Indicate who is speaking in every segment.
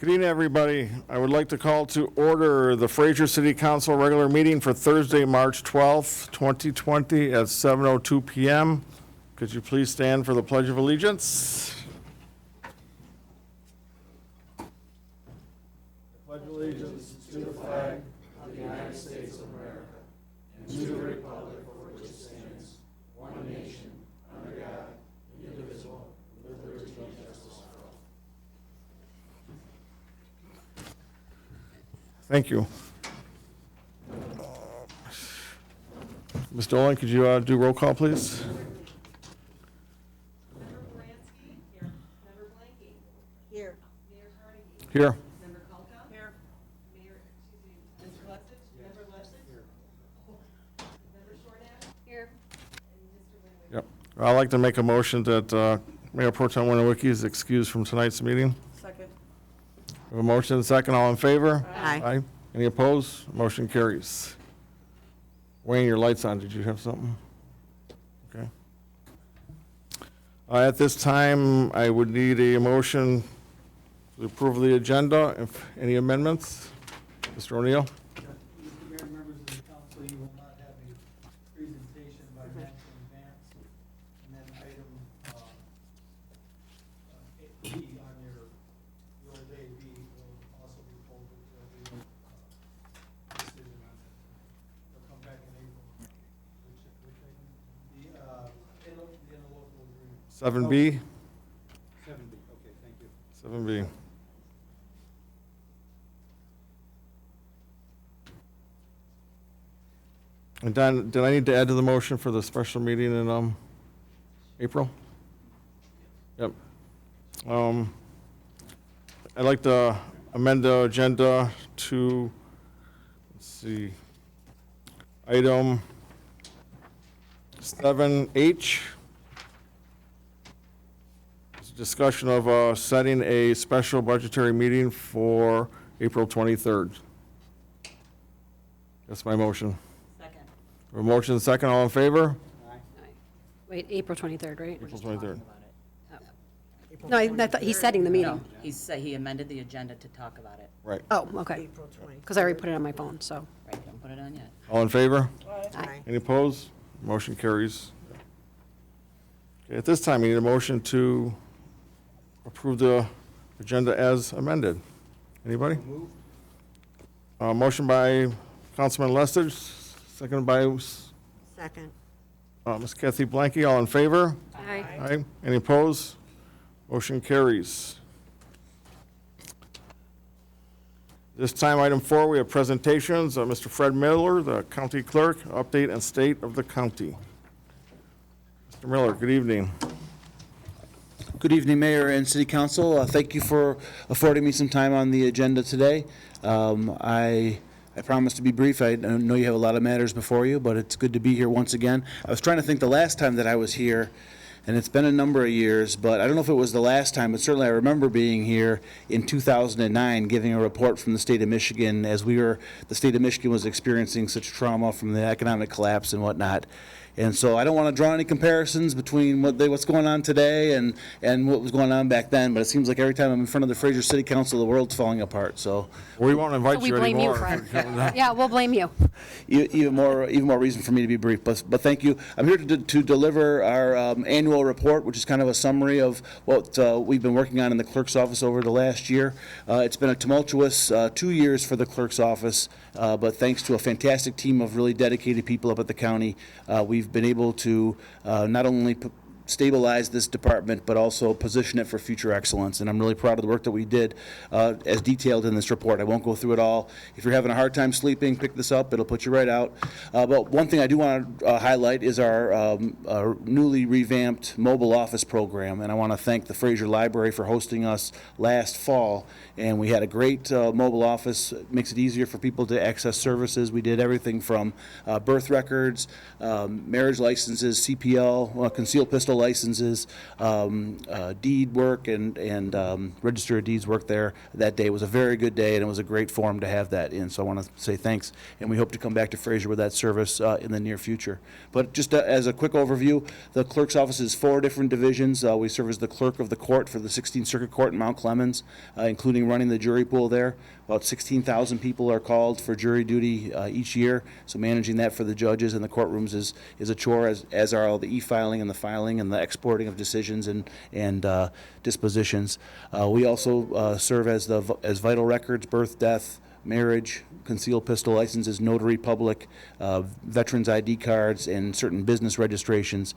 Speaker 1: Good evening, everybody. I would like to call to order the Fraser City Council regular meeting for Thursday, March 12th, 2020 at 7:02 p.m. Could you please stand for the Pledge of Allegiance? I pledge allegiance to the flag of the United States of America and to the republic for which it stands, one nation, under God, indivisible, with liberty and justice for all. Thank you. Ms. Dolan, could you do roll call, please?
Speaker 2: Member Blansky? Here. Member Blanky?
Speaker 3: Here.
Speaker 2: Mayor Carnegie?
Speaker 1: Here.
Speaker 2: Member Kulka? Here. Mayor, Mr. Lessig? Member Lessig? Here. Member Shortad? Here. And Mr. Winwick?
Speaker 1: Yep. I'd like to make a motion that Mayor Pro Tem Winwick is excused from tonight's meeting.
Speaker 3: Second.
Speaker 1: We have a motion and a second. All in favor?
Speaker 3: Aye.
Speaker 1: Any opposed? Motion carries. Wayne, your light's on. Did you have something? Okay. At this time, I would need a motion to approve the agenda. If any amendments? Mr. O'Neill?
Speaker 4: Mr. Mayor, members of the council, you will not have a presentation by national advance. And then item B on your old A, B will also be pulled with the decision on that. They'll come back in April. Which item? The interlocal agreement.
Speaker 1: 7B?
Speaker 4: 7B, okay, thank you.
Speaker 1: 7B. And Don, did I need to add to the motion for the special meeting in April? Yep. I'd like to amend the agenda to, let's see, item 7H. It's a discussion of setting a special budgetary meeting for April 23rd. That's my motion.
Speaker 2: Second.
Speaker 1: A motion and second, all in favor?
Speaker 5: Wait, April 23rd, right?
Speaker 1: April 23rd.
Speaker 5: No, I thought he's setting the meeting.
Speaker 6: No, he amended the agenda to talk about it.
Speaker 1: Right.
Speaker 5: Oh, okay.
Speaker 3: April 20.
Speaker 5: Because I already put it on my phone, so.
Speaker 6: Right, don't put it on yet.
Speaker 1: All in favor?
Speaker 5: Aye.
Speaker 1: Any opposed? Motion carries. Okay, at this time, we need a motion to approve the agenda as amended. Anybody? Motion by Councilman Lester, seconded by
Speaker 3: Second.
Speaker 1: Ms. Kathy Blanky. All in favor?
Speaker 5: Aye.
Speaker 1: Aye. Any opposed? Motion carries. This time, item 4, we have presentations. Mr. Fred Miller, the county clerk, update and state of the county. Mr. Miller, good evening.
Speaker 7: Good evening, Mayor and City Council. Thank you for affording me some time on the agenda today. I promise to be brief. I know you have a lot of matters before you, but it's good to be here once again. I was trying to think the last time that I was here, and it's been a number of years, but I don't know if it was the last time, but certainly I remember being here in 2009 giving a report from the state of Michigan as the state of Michigan was experiencing such trauma from the economic collapse and whatnot. And so I don't want to draw any comparisons between what's going on today and what was going on back then, but it seems like every time I'm in front of the Fraser City Council, the world's falling apart. So
Speaker 1: We won't invite
Speaker 5: We
Speaker 1: you
Speaker 5: blame you,
Speaker 1: anymore.
Speaker 5: Fred. Yeah, we'll blame you.
Speaker 7: even more reason for me to be brief. But thank you. I'm here to deliver our annual report, which is kind of a summary of what we've been working on in the clerk's office over the last year. It's been a tumultuous 2 years for the clerk's office, but thanks to a fantastic team of really dedicated people up at the county, we've been able to not only stabilize this department, but also position it for future excellence. And I'm really proud of the work that we did as detailed in this report. I won't go through it all. If you're having a hard time sleeping, pick this up. It'll put you right out. But one thing I do want to highlight is our newly revamped mobile office program. And I want to thank the Fraser Library for hosting us last fall. And we had a great mobile office. It makes it easier for people to access services. We did everything from birth records, marriage licenses, CPL, concealed pistol pistol licenses, deed work, and register of deeds work there that day. It was a very good day, and it was a great forum to have that in. So I want to say thanks, and we hope to come back to Fraser with that service in the near future. But just as a quick overview, the clerk's office is 4 different divisions. We serve as the clerk of the court for the 16th Circuit Court in Mount Clemens, including running the jury pool there. About 16,000 people are called for jury duty each year, so managing that for the judges in the courtrooms is a chore, as are all the e-filing and the filing and the exporting of decisions and dispositions. We also serve as vital records, birth, death, marriage, concealed pistol licenses, notary public, veterans ID cards, and certain business registrations.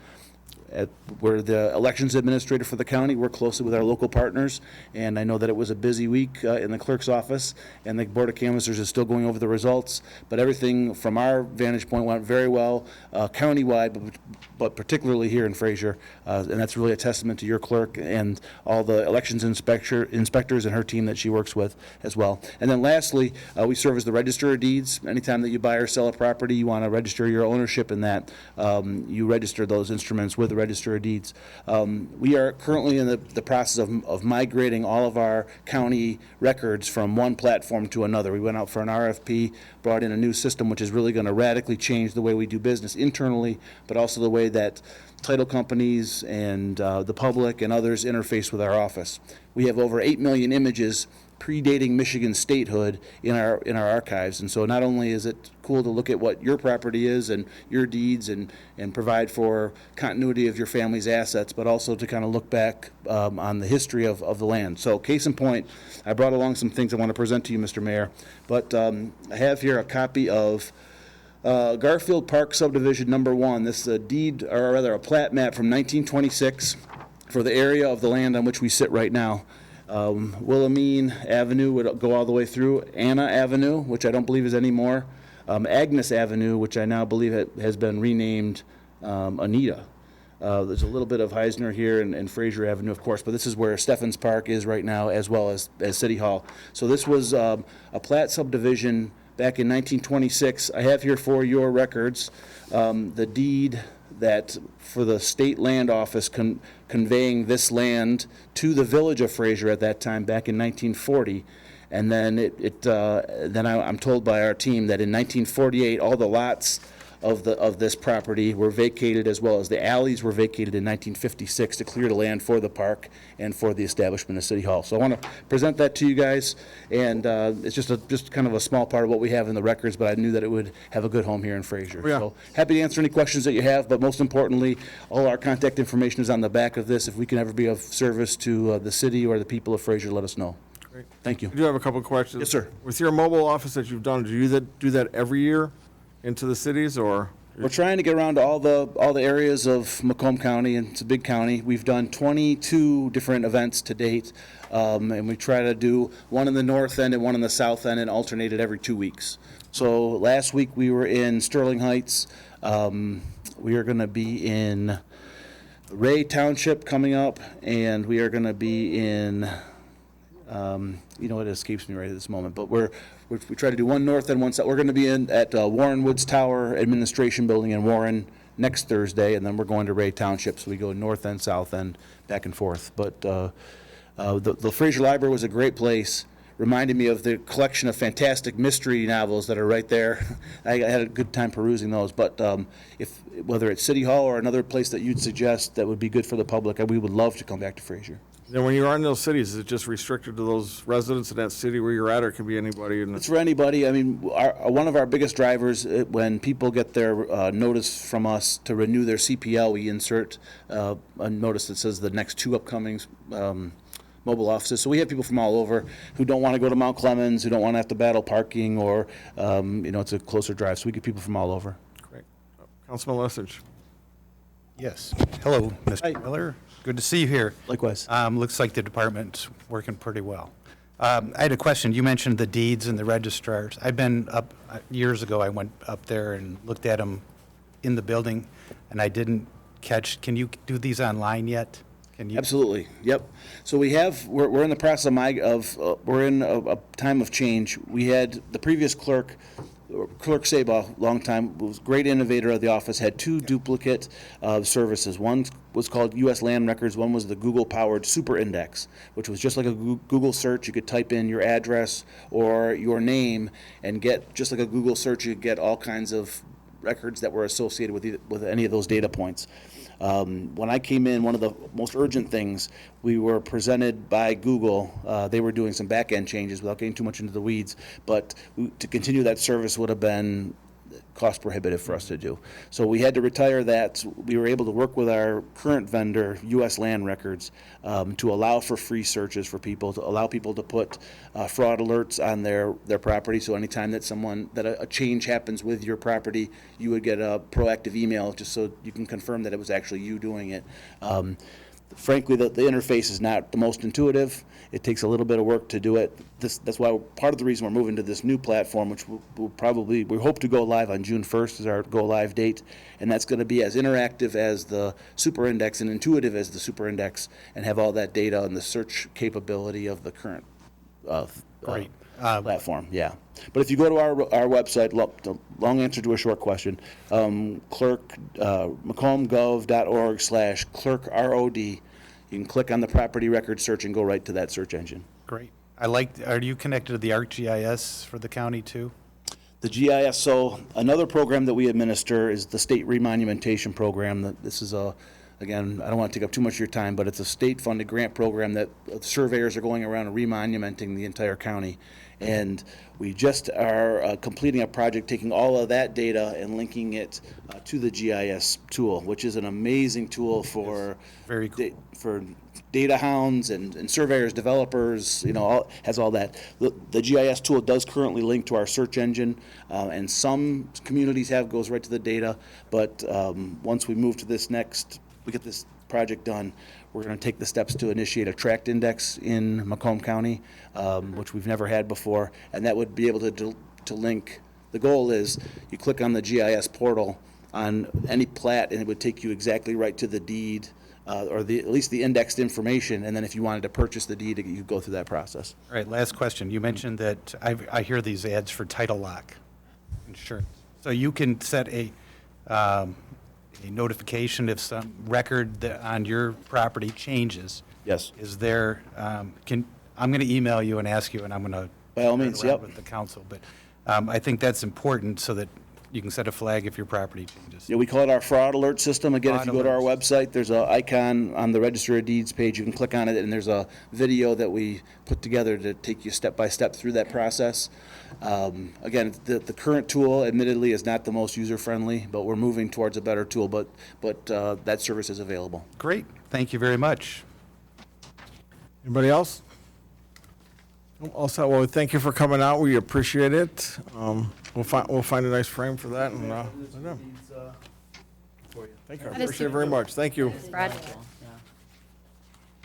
Speaker 7: We're the elections administrator for the county. Work closely with our local partners, and I know that it was a busy week in the clerk's office, and the Board of Canvassers is still going over the results, but everything from our vantage point went very well countywide, but particularly here in Fraser, and that's really a testament to your clerk and all the elections inspectors and her team that she works with as well. And then lastly, we serve as the register of deeds. Anytime that you buy or sell a property, you want to register your ownership in that. You register those instruments with the Register of Deeds. We are currently in the process of migrating all of our county records from one platform to another. We went out for an RFP, brought in a new system which is really going to radically change the way we do business internally, but also the way that title companies and the public and others interface with our office. We have over 8 million images predating Michigan statehood in our archives, and so not only is it cool to look at what your property is and your deeds and provide for continuity of your family's assets, but also to kind of look back on the history of the land. So case in point, I brought along some things I want to present to you, Mr. Mayor, but I have here a copy of Garfield Park Subdivision Number 1. This is a deed, or rather a plat map from 1926 for the area of the land on which we sit right now. Wilhelmine Avenue would go all the way through, Anna Avenue, which I don't believe is anymore, Agnes Avenue, which I now believe has been renamed Anita. There's a little bit of Heisner here and Fraser Avenue, of course, but this is where Steffens Park is right now, as well as City Hall. So this was a plat subdivision back in 1926. I have here for your records the deed that for the state land office conveying this land to the village of Fraser at that time back in 1940. And then I'm told by our team that in 1948 all the lots of this property were vacated, as well as the alleys were vacated in 1956 to clear the land for the park and for the establishment of City Hall. So I want to present that to you guys, and it's just kind of a small part of what we have in the records, but I knew that it would have a good home here in Fraser.
Speaker 1: Yeah.
Speaker 7: So happy to answer any questions that you have, but most importantly, all our contact information is on the back of this. If we can ever be of service to the city or the people of Fraser, let us know.
Speaker 1: Great.
Speaker 7: Thank you.
Speaker 1: I do have a couple of questions.
Speaker 7: Yes, sir.
Speaker 1: With your mobile office that you've done, do you do that every year into the cities, or?
Speaker 7: We're trying to get around to all the areas of Macomb County, and it's a big county. We've done 22 different events to date, and we try to do one in the north end and one in the south end, and alternate it every 2 weeks. So last week we were in Sterling Heights. We are going to be in Ray Township coming up, and we are going to be in, it escapes me right at this moment, but we try to do one north and one south. We're going to be at Warren Woods Tower Administration Building in Warren next Thursday, and then we're going to Ray Township, so we go north end, south end, back and forth. But the Fraser Library was a great place. Reminded me of the collection of fantastic mystery novels that are right there. I had a good time perusing those. But whether it's City Hall or another place that you'd suggest that would be good for the public, we would love to come back to Fraser.
Speaker 1: Then when you're in those cities, is it just restricted to those residents in that city where you're at, or it can be anybody?
Speaker 7: It's for anybody. I mean, one of our biggest drivers, when people get their notice from us to renew their CPL, we insert a notice that says the next 2 upcoming mobile offices. So we have people from all over who don't want to go to Mount Clemens, who don't want to have to battle parking, or it's a closer drive. So we get people from all over.
Speaker 1: Great. Councilman Lessig.
Speaker 8: Yes. Hello, Mr.
Speaker 7: Hi.
Speaker 8: Miller. Good to see you here.
Speaker 7: Likewise.
Speaker 8: Looks like the department's working pretty well. I had a question. You mentioned the deeds and the registrars. I've been up, years ago, I went up there and looked at them in the building, and I didn't catch, can you do these online yet? Can you?
Speaker 7: Absolutely. Yep. So we're in the process we're in a time of change. We had the previous clerk Clerk Saba, long time, was a great innovator of the office, had two duplicate services. One was called U.S. Land Records, one was the Google-powered Super Index, which was just like a Google search. You could type in your address or your name and get, just like a Google search, you could get all kinds of records that were associated with any of those data points. When I came in, one of the most urgent things, we were presented by Google. They were doing some back-end changes without getting too much into the weeds, but to continue that service would have been cost prohibitive for us to do. So we had to retire that. We were able to work with our current vendor, U.S. Land Records, to allow for free searches for people, to allow people to put fraud alerts on their property. So anytime that a change happens with your property, you would get a proactive email just so you can confirm that it was actually you doing it. Frankly, the interface is not the most intuitive. It takes a little bit of work to do it. That's why part of the reason we're moving to this new platform, which we hope to go live on June 1st is our go live date, and that's going to be as interactive as the Super Index and intuitive as the Super Index, and have all that data and the search capability of the current
Speaker 8: Great.
Speaker 7: platform. Yeah, but if you go to our website, the long answer to a short question, macombgov.org/clerkrod. You can click on the property record search and go right to that search engine.
Speaker 8: Great. Are you connected to the ArcGIS for the county too?
Speaker 7: The GIS, so another program that we administer is the State Remonumentation Program. This is again, I don't want to take up too much of your time, but it's a state-funded grant program that surveyors are going around and remonumenting the entire county. And we just are completing a project taking all of that data and linking it to the GIS tool, which is an amazing tool for
Speaker 8: Very cool.
Speaker 7: for data hounds and surveyors, developers, has all that. The GIS tool does currently link to our search engine, and some communities goes right to the data, but once we move to we get this project done, we're going to take the steps to initiate a tract index in Macomb County, which we've never had before, and that would be able to link. The goal is you click on the GIS portal on any plat, and it would take you exactly right to the deed, or at least the indexed information, and then if you wanted to purchase the deed, you could go through that process.
Speaker 8: All right, last question. You mentioned that I hear these ads for title lock insurance. So you can set a notification if some record on your property changes.
Speaker 7: Yes.
Speaker 8: Is there, I'm going to email you and ask you, and I'm going to
Speaker 7: By all means, yep.
Speaker 8: with the council, but I think that's important so that you can set a flag if your property changes.
Speaker 7: Yeah, we call it our fraud alert system. Again, if you go to our
Speaker 8: Fraud
Speaker 7: website, there's an icon on the Register of Deeds page. You can click on it, and there's a video that we put together to take you step by step through that process. Again, the current tool, admittedly, is not the most user-friendly, but we're moving towards a better tool, but that service is available.
Speaker 8: Great. Thank you very much.
Speaker 1: Anybody else? Also, well, thank you for coming out. We appreciate it. We'll find a nice frame for that. And thank you. I
Speaker 5: That is
Speaker 1: appreciate it very much. Thank you.
Speaker 5: Brad,
Speaker 6: Yeah.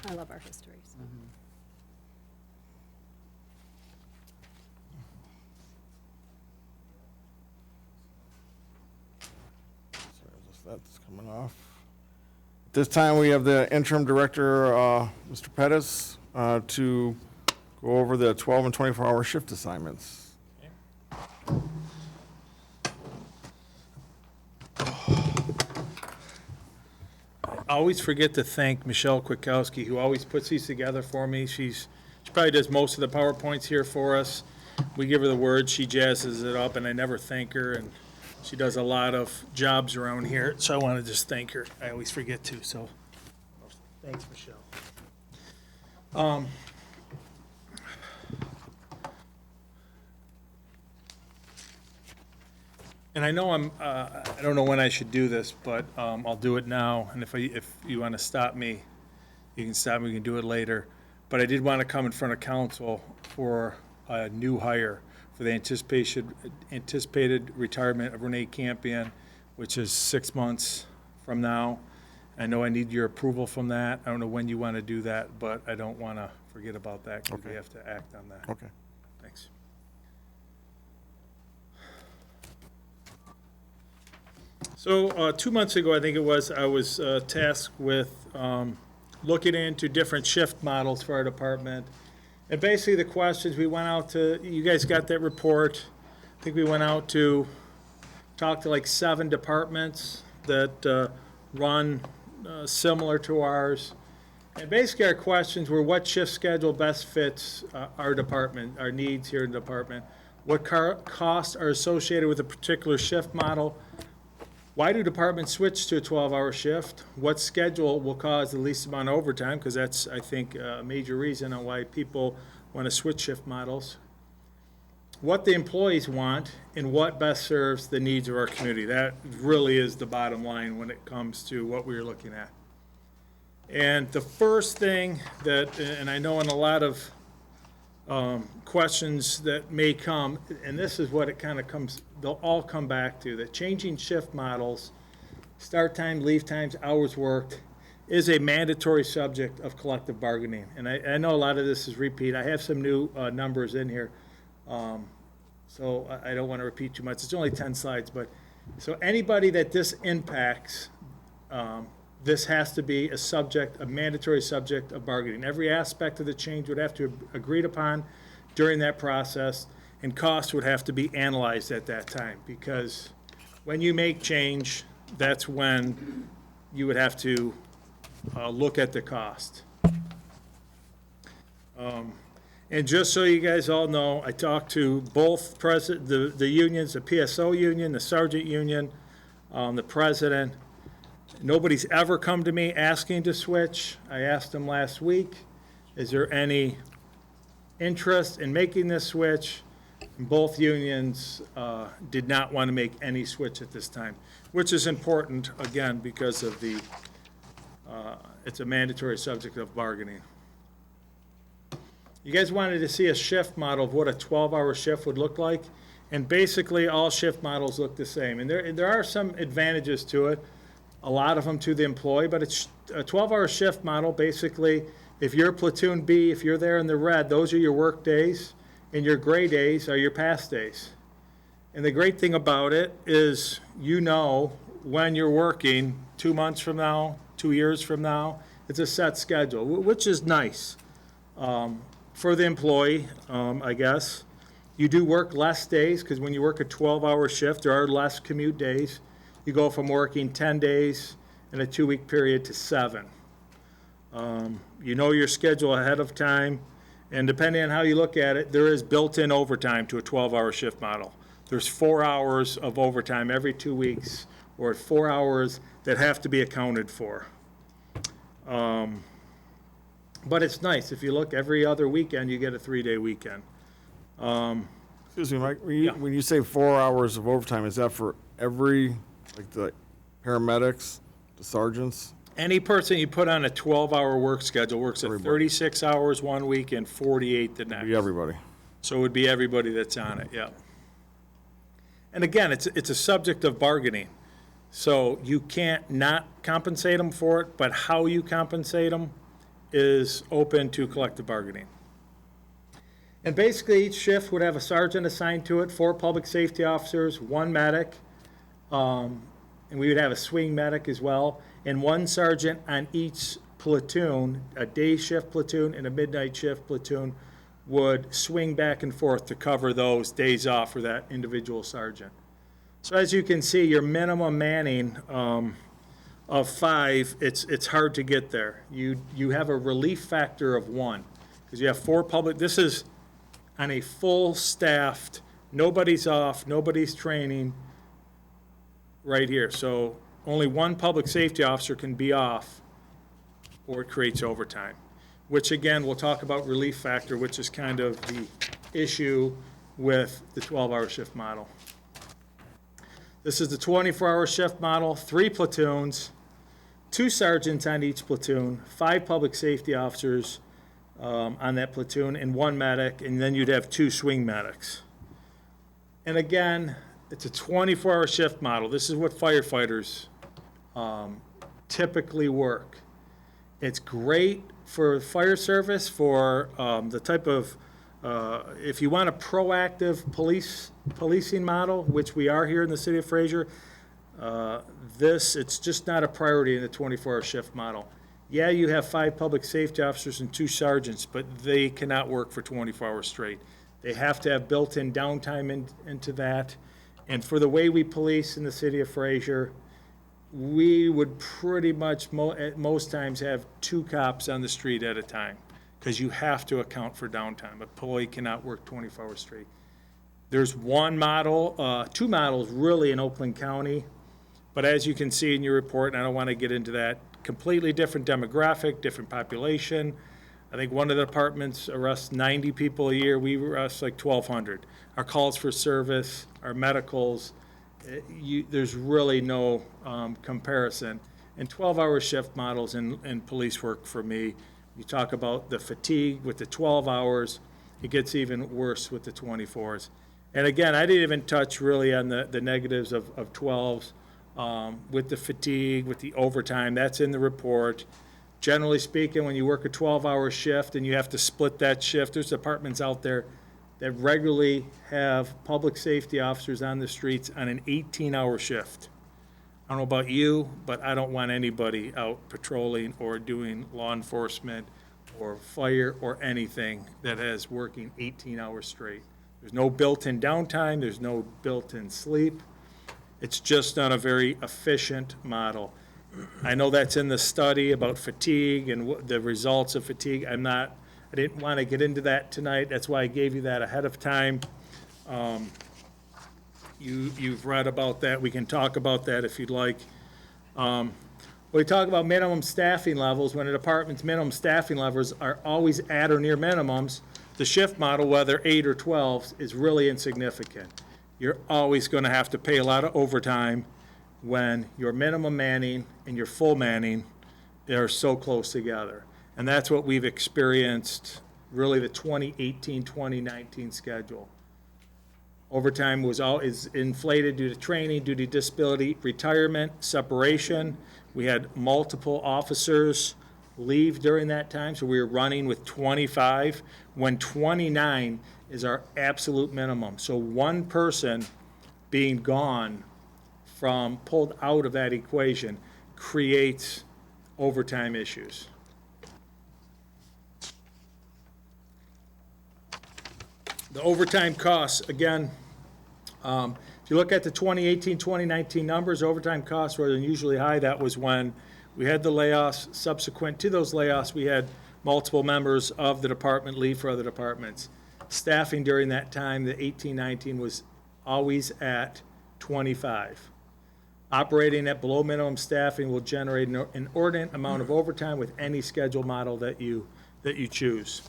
Speaker 5: I love our histories.
Speaker 1: That's coming off. At this time, we have the interim director, Mr. Pettis, to go over the 12 and 24-hour shift assignments.
Speaker 4: I always forget to thank Michelle Kwiatkowski, who always puts these together for me. She probably does most of the PowerPoints here for us. We give her the word, she jazzes it up, and I never thank her, and she does a lot of jobs around here, so I want to just thank her. I always forget to, so thanks, Michelle. And I know I don't know when I should do this, but I'll do it now. And if you want to stop me, you can stop me. We can do it later. But I did want to come in front of council for a new hire for the anticipated retirement of Renee Campion, which is 6 months from now. I know I need your approval from that. I don't know when you want to do that, but I don't want to forget about that because we have to act on that.
Speaker 1: Okay.
Speaker 4: Thanks. So 2 months ago, I think it was, I was tasked with looking into different shift models for our department. And basically the questions, we went out to, you guys got that report.
Speaker 1: I think we went out to talk to like 7 departments that run similar to ours. And basically our questions were what shift schedule best fits our department, our needs here in the department? What costs are associated with a particular shift model? Why do departments switch to a 12-hour shift? What schedule will cause the least amount of overtime? Because that's, I think, a major reason on why people want to switch shift models. What the employees want and what best serves the needs of our community. That really is the bottom line when it comes to what we were looking at. And the first thing that, and I know in a lot of questions that may come, and this is what it kind of comes, they'll all come back to, that changing shift models, start time, leave times, hours worked, is a mandatory subject of collective bargaining. And I know a lot of this is repeat. I have some new numbers in here, so I don't want to repeat too much. It's only 10 slides, but so anybody that this impacts, this has to be a subject, a mandatory subject of bargaining. Every aspect of the change would have to be agreed upon during that process, and costs would have to be analyzed at that time, because when you make change, that's when you would have to look at the cost. And just so you guys all know, I talked to both the unions, the PSO union, the sergeant union, the president. Nobody's ever come to me asking to switch. I asked them last week, is there any interest in making this switch? And both unions did not want to make any switch at this time, which is important, again, because of the, it's a mandatory subject of bargaining. You guys wanted to see a shift model of what a 12-hour shift would look like, and basically all shift models look the same. And there are some advantages to it, a lot of them to the employee, but it's a 12-hour shift model. Basically, if you're platoon B, if you're there in the red, those are your work days, and your gray days are your pass days. And the great thing about it is you know when you're working 2 months from now, 2 years from now. It's a set schedule, which is nice for the employee, I guess. You do work less days, because when you work a 12-hour shift, there are less commute days. You go from working 10 days in a 2-week period to 7. You know your schedule ahead of time, and depending on how you look at it, there is built-in overtime to a 12-hour shift model. There's 4 hours of overtime every 2 weeks, or 4 hours that have to be accounted for. But it's nice. If you look every other weekend, you get a 3-day weekend.
Speaker 9: Excuse me, Mike,
Speaker 1: Yeah.
Speaker 9: when you say 4 hours of overtime, is that for every, like the paramedics, the sergeants?
Speaker 1: Any person you put on a 12-hour work schedule works at
Speaker 9: Everybody.
Speaker 1: 36 hours one week and 48 the next.
Speaker 9: Be everybody.
Speaker 1: So it would be everybody that's on it, yeah. And again, it's a subject of bargaining. So you can't not compensate them for it, but how you compensate them is open to collective bargaining. And basically, each shift would have a sergeant assigned to it, 4 public safety officers, 1 medic, and we would have a swing medic as well, and 1 sergeant on each platoon. A day shift platoon and a midnight shift platoon would swing back and forth to cover those days off for that individual sergeant. So as you can see, your minimum manning of 5, it's hard to get there. You have a relief factor of 1, because you have 4 public, this is on a full staffed, nobody's off, nobody's training, right here. So only 1 public safety officer can be off, or it creates overtime, which again, we'll talk about relief factor, which is kind of the issue with the 12-hour shift model. This is the 24-hour shift model, 3 platoons, 2 sergeants on each platoon, 5 public safety officers on that platoon, and 1 medic, and then you'd have 2 swing medics. And again, it's a 24-hour shift model. This is what firefighters typically work. It's great for fire service, for the type of, if you want a proactive policing model, which we are here in the city of Fraser, it's just not a priority in the 24-hour shift model. Yeah, you have 5 public safety officers and 2 sergeants, but they cannot work for 24 hours straight. They have to have built-in downtime into that. And for the way we police in the city of Fraser, we would pretty much at most times have 2 cops on the street at a time, because you have to account for downtime. A employee cannot work 24 hours straight. There's one model, 2 models really in Oakland County, but as you can see in your report, and I don't want to get into that, completely different demographic, different population. I think one of the departments arrests 90 people a year. We arrest like 1,200. Our calls for service, our medicals, there's really no comparison. And 12-hour shift models in police work for me, you talk about the fatigue with the 12 hours, it gets even worse with the 24s. And again, I didn't even touch really on the negatives of 12s, with the fatigue, with the overtime, that's in the report. Generally speaking, when you work a 12-hour shift and you have to split that shift, there's departments out there that regularly have public safety officers on the streets on an 18-hour shift. I don't know about you, but I don't want anybody out patrolling or doing law enforcement or fire or anything that has working 18 hours straight. There's no built-in downtime, there's no built-in sleep. It's just not a very efficient model. I know that's in the study about fatigue and the results of fatigue. I didn't want to get into that tonight. That's why I gave you that ahead of time. You've read about that. We can talk about that if you'd like. We talk about minimum staffing levels. When a department's minimum staffing levels are always at or near minimums, the shift model, whether 8 or 12s, is really insignificant. You're always going to have to pay a lot of overtime when your minimum manning and your full manning are so close together. And that's what we've experienced, really the 2018-2019 schedule. Overtime was always inflated due to training, due to disability, retirement, separation. We had multiple officers leave during that time, so we were running with 25, when 29 is our absolute minimum. So one person being gone pulled out of that equation creates overtime issues. The overtime costs, again, if you look at the 2018-2019 numbers, overtime costs were unusually high. That was when we had the layoffs. Subsequent to those layoffs, we had multiple members of the department leave for other departments. Staffing during that time, the 18-19, was always at 25. Operating at below minimum staffing will generate an inordinate amount of overtime with any schedule model that you choose.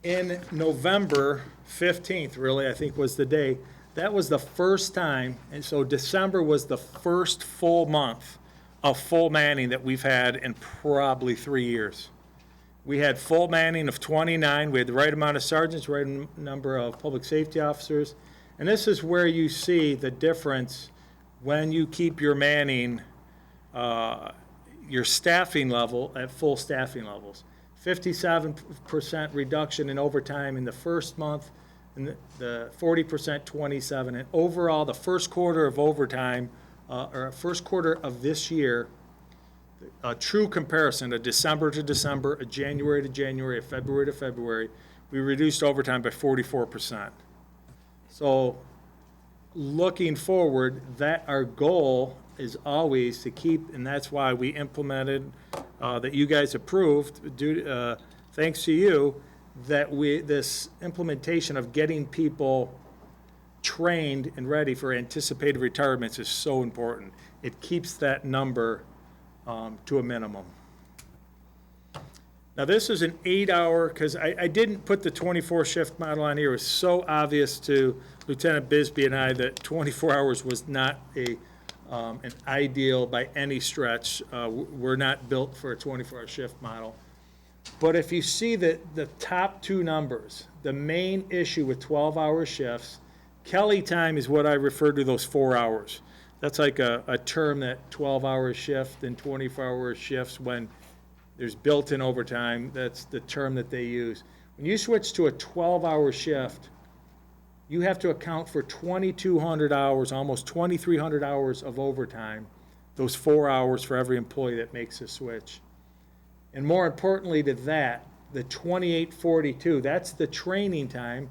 Speaker 1: In November 15th, really, I think was the day, that was the first time, and so December was the first full month of full manning that we've had in probably 3 years. We had full manning of 29. We had the right amount of sergeants, right number of public safety officers. And this is where you see the difference when you keep your manning, your staffing level at full staffing levels. 57% reduction in overtime in the first month, and the 40% 27. And overall, the first quarter of overtime, or first quarter of this year, a true comparison, a December to December, a January to January, a February to February, we reduced overtime by 44%. So looking forward, that our goal is always to keep, and that's why we implemented, that you guys approved, thanks to you, that this implementation of getting people trained and ready for anticipated retirements is so important. It keeps that number to a minimum. Now this is an 8-hour, because I didn't put the 24 shift model on here. It was so obvious to Lieutenant Bisbee and I that 24 hours was not an ideal by any stretch. We're not built for a 24-hour shift model. But if you see the top 2 numbers, the main issue with 12-hour shifts, Kelly time is what I refer to those 4 hours. That's like a term, that 12-hour shift and 24-hour shifts, when there's built-in overtime. That's the term that they use. When you switch to a 12-hour shift, you have to account for 2,200 hours, almost 2,300 hours of overtime, those 4 hours for every employee that makes a switch. And more importantly to that, the 2842, that's the training time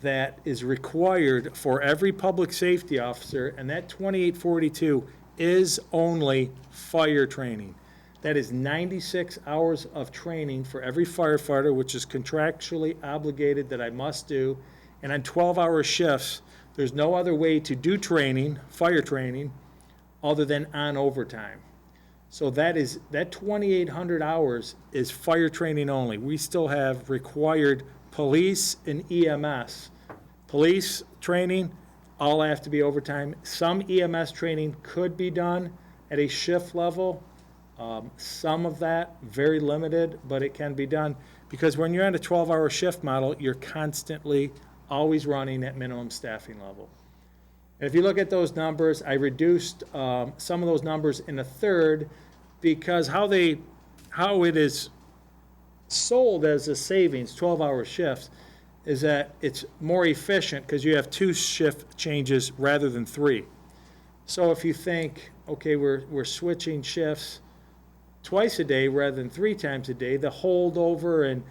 Speaker 1: that is required for every public safety officer, and that 2842 is only fire training. That is 96 hours of training for every firefighter, which is contractually obligated that I must do. And on 12-hour shifts, there's no other way to do training, fire training, other than on overtime. So that 2,800 hours is fire training only. We still have required police and EMS. Police training, all have to be overtime. Some EMS training could be done at a shift level. Some of that, very limited, but it can be done. Because when you're on a 12-hour shift model, you're constantly, always running at minimum staffing level. And if you look at those numbers, I reduced some of those numbers in a third because how it is sold as a savings, 12-hour shifts, is that it's more efficient because you have 2 shift changes rather than 3. So if you think, okay, we're switching shifts twice a day rather than 3 times a day, the holdover and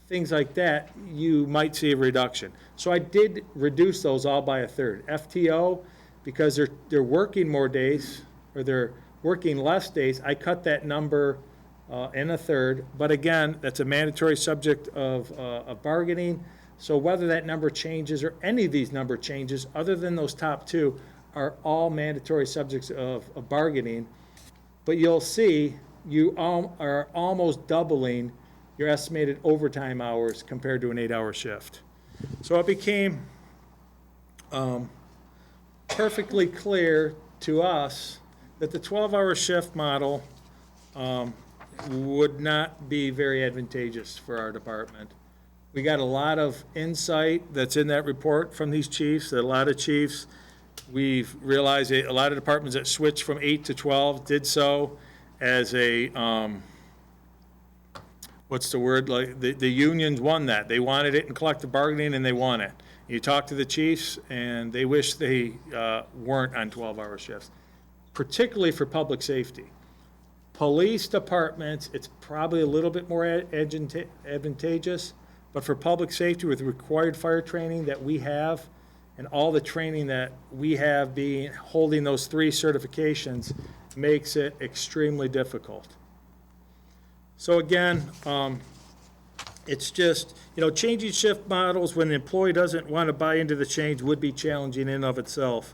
Speaker 1: things like that, you might see a reduction. So I did reduce those all by a third. FTO, because they're working more days, or they're working less days, I cut that number in a third. But again, that's a mandatory subject of bargaining. So whether that number changes or any of these number changes, other than those top 2, are all mandatory subjects of bargaining. But you'll see you are almost doubling your estimated overtime hours compared to an 8-hour shift. So it became perfectly clear to us that the 12-hour shift model would not be very advantageous for our department. We got a lot of insight that's in that report from these chiefs, that a lot of chiefs, we've realized a lot of departments that switched from 8 to 12 did so as a, what's the word, like the unions won that. They wanted it in collective bargaining and they won it. You talk to the chiefs and they wish they weren't on 12-hour shifts, particularly for public safety. Police departments, it's probably a little bit more advantageous, but for public safety with required fire training that we have and all the training that we have being holding those 3 certifications makes it extremely difficult. So again, it's just, changing shift models when the employee doesn't want to buy into the change would be challenging in and of itself.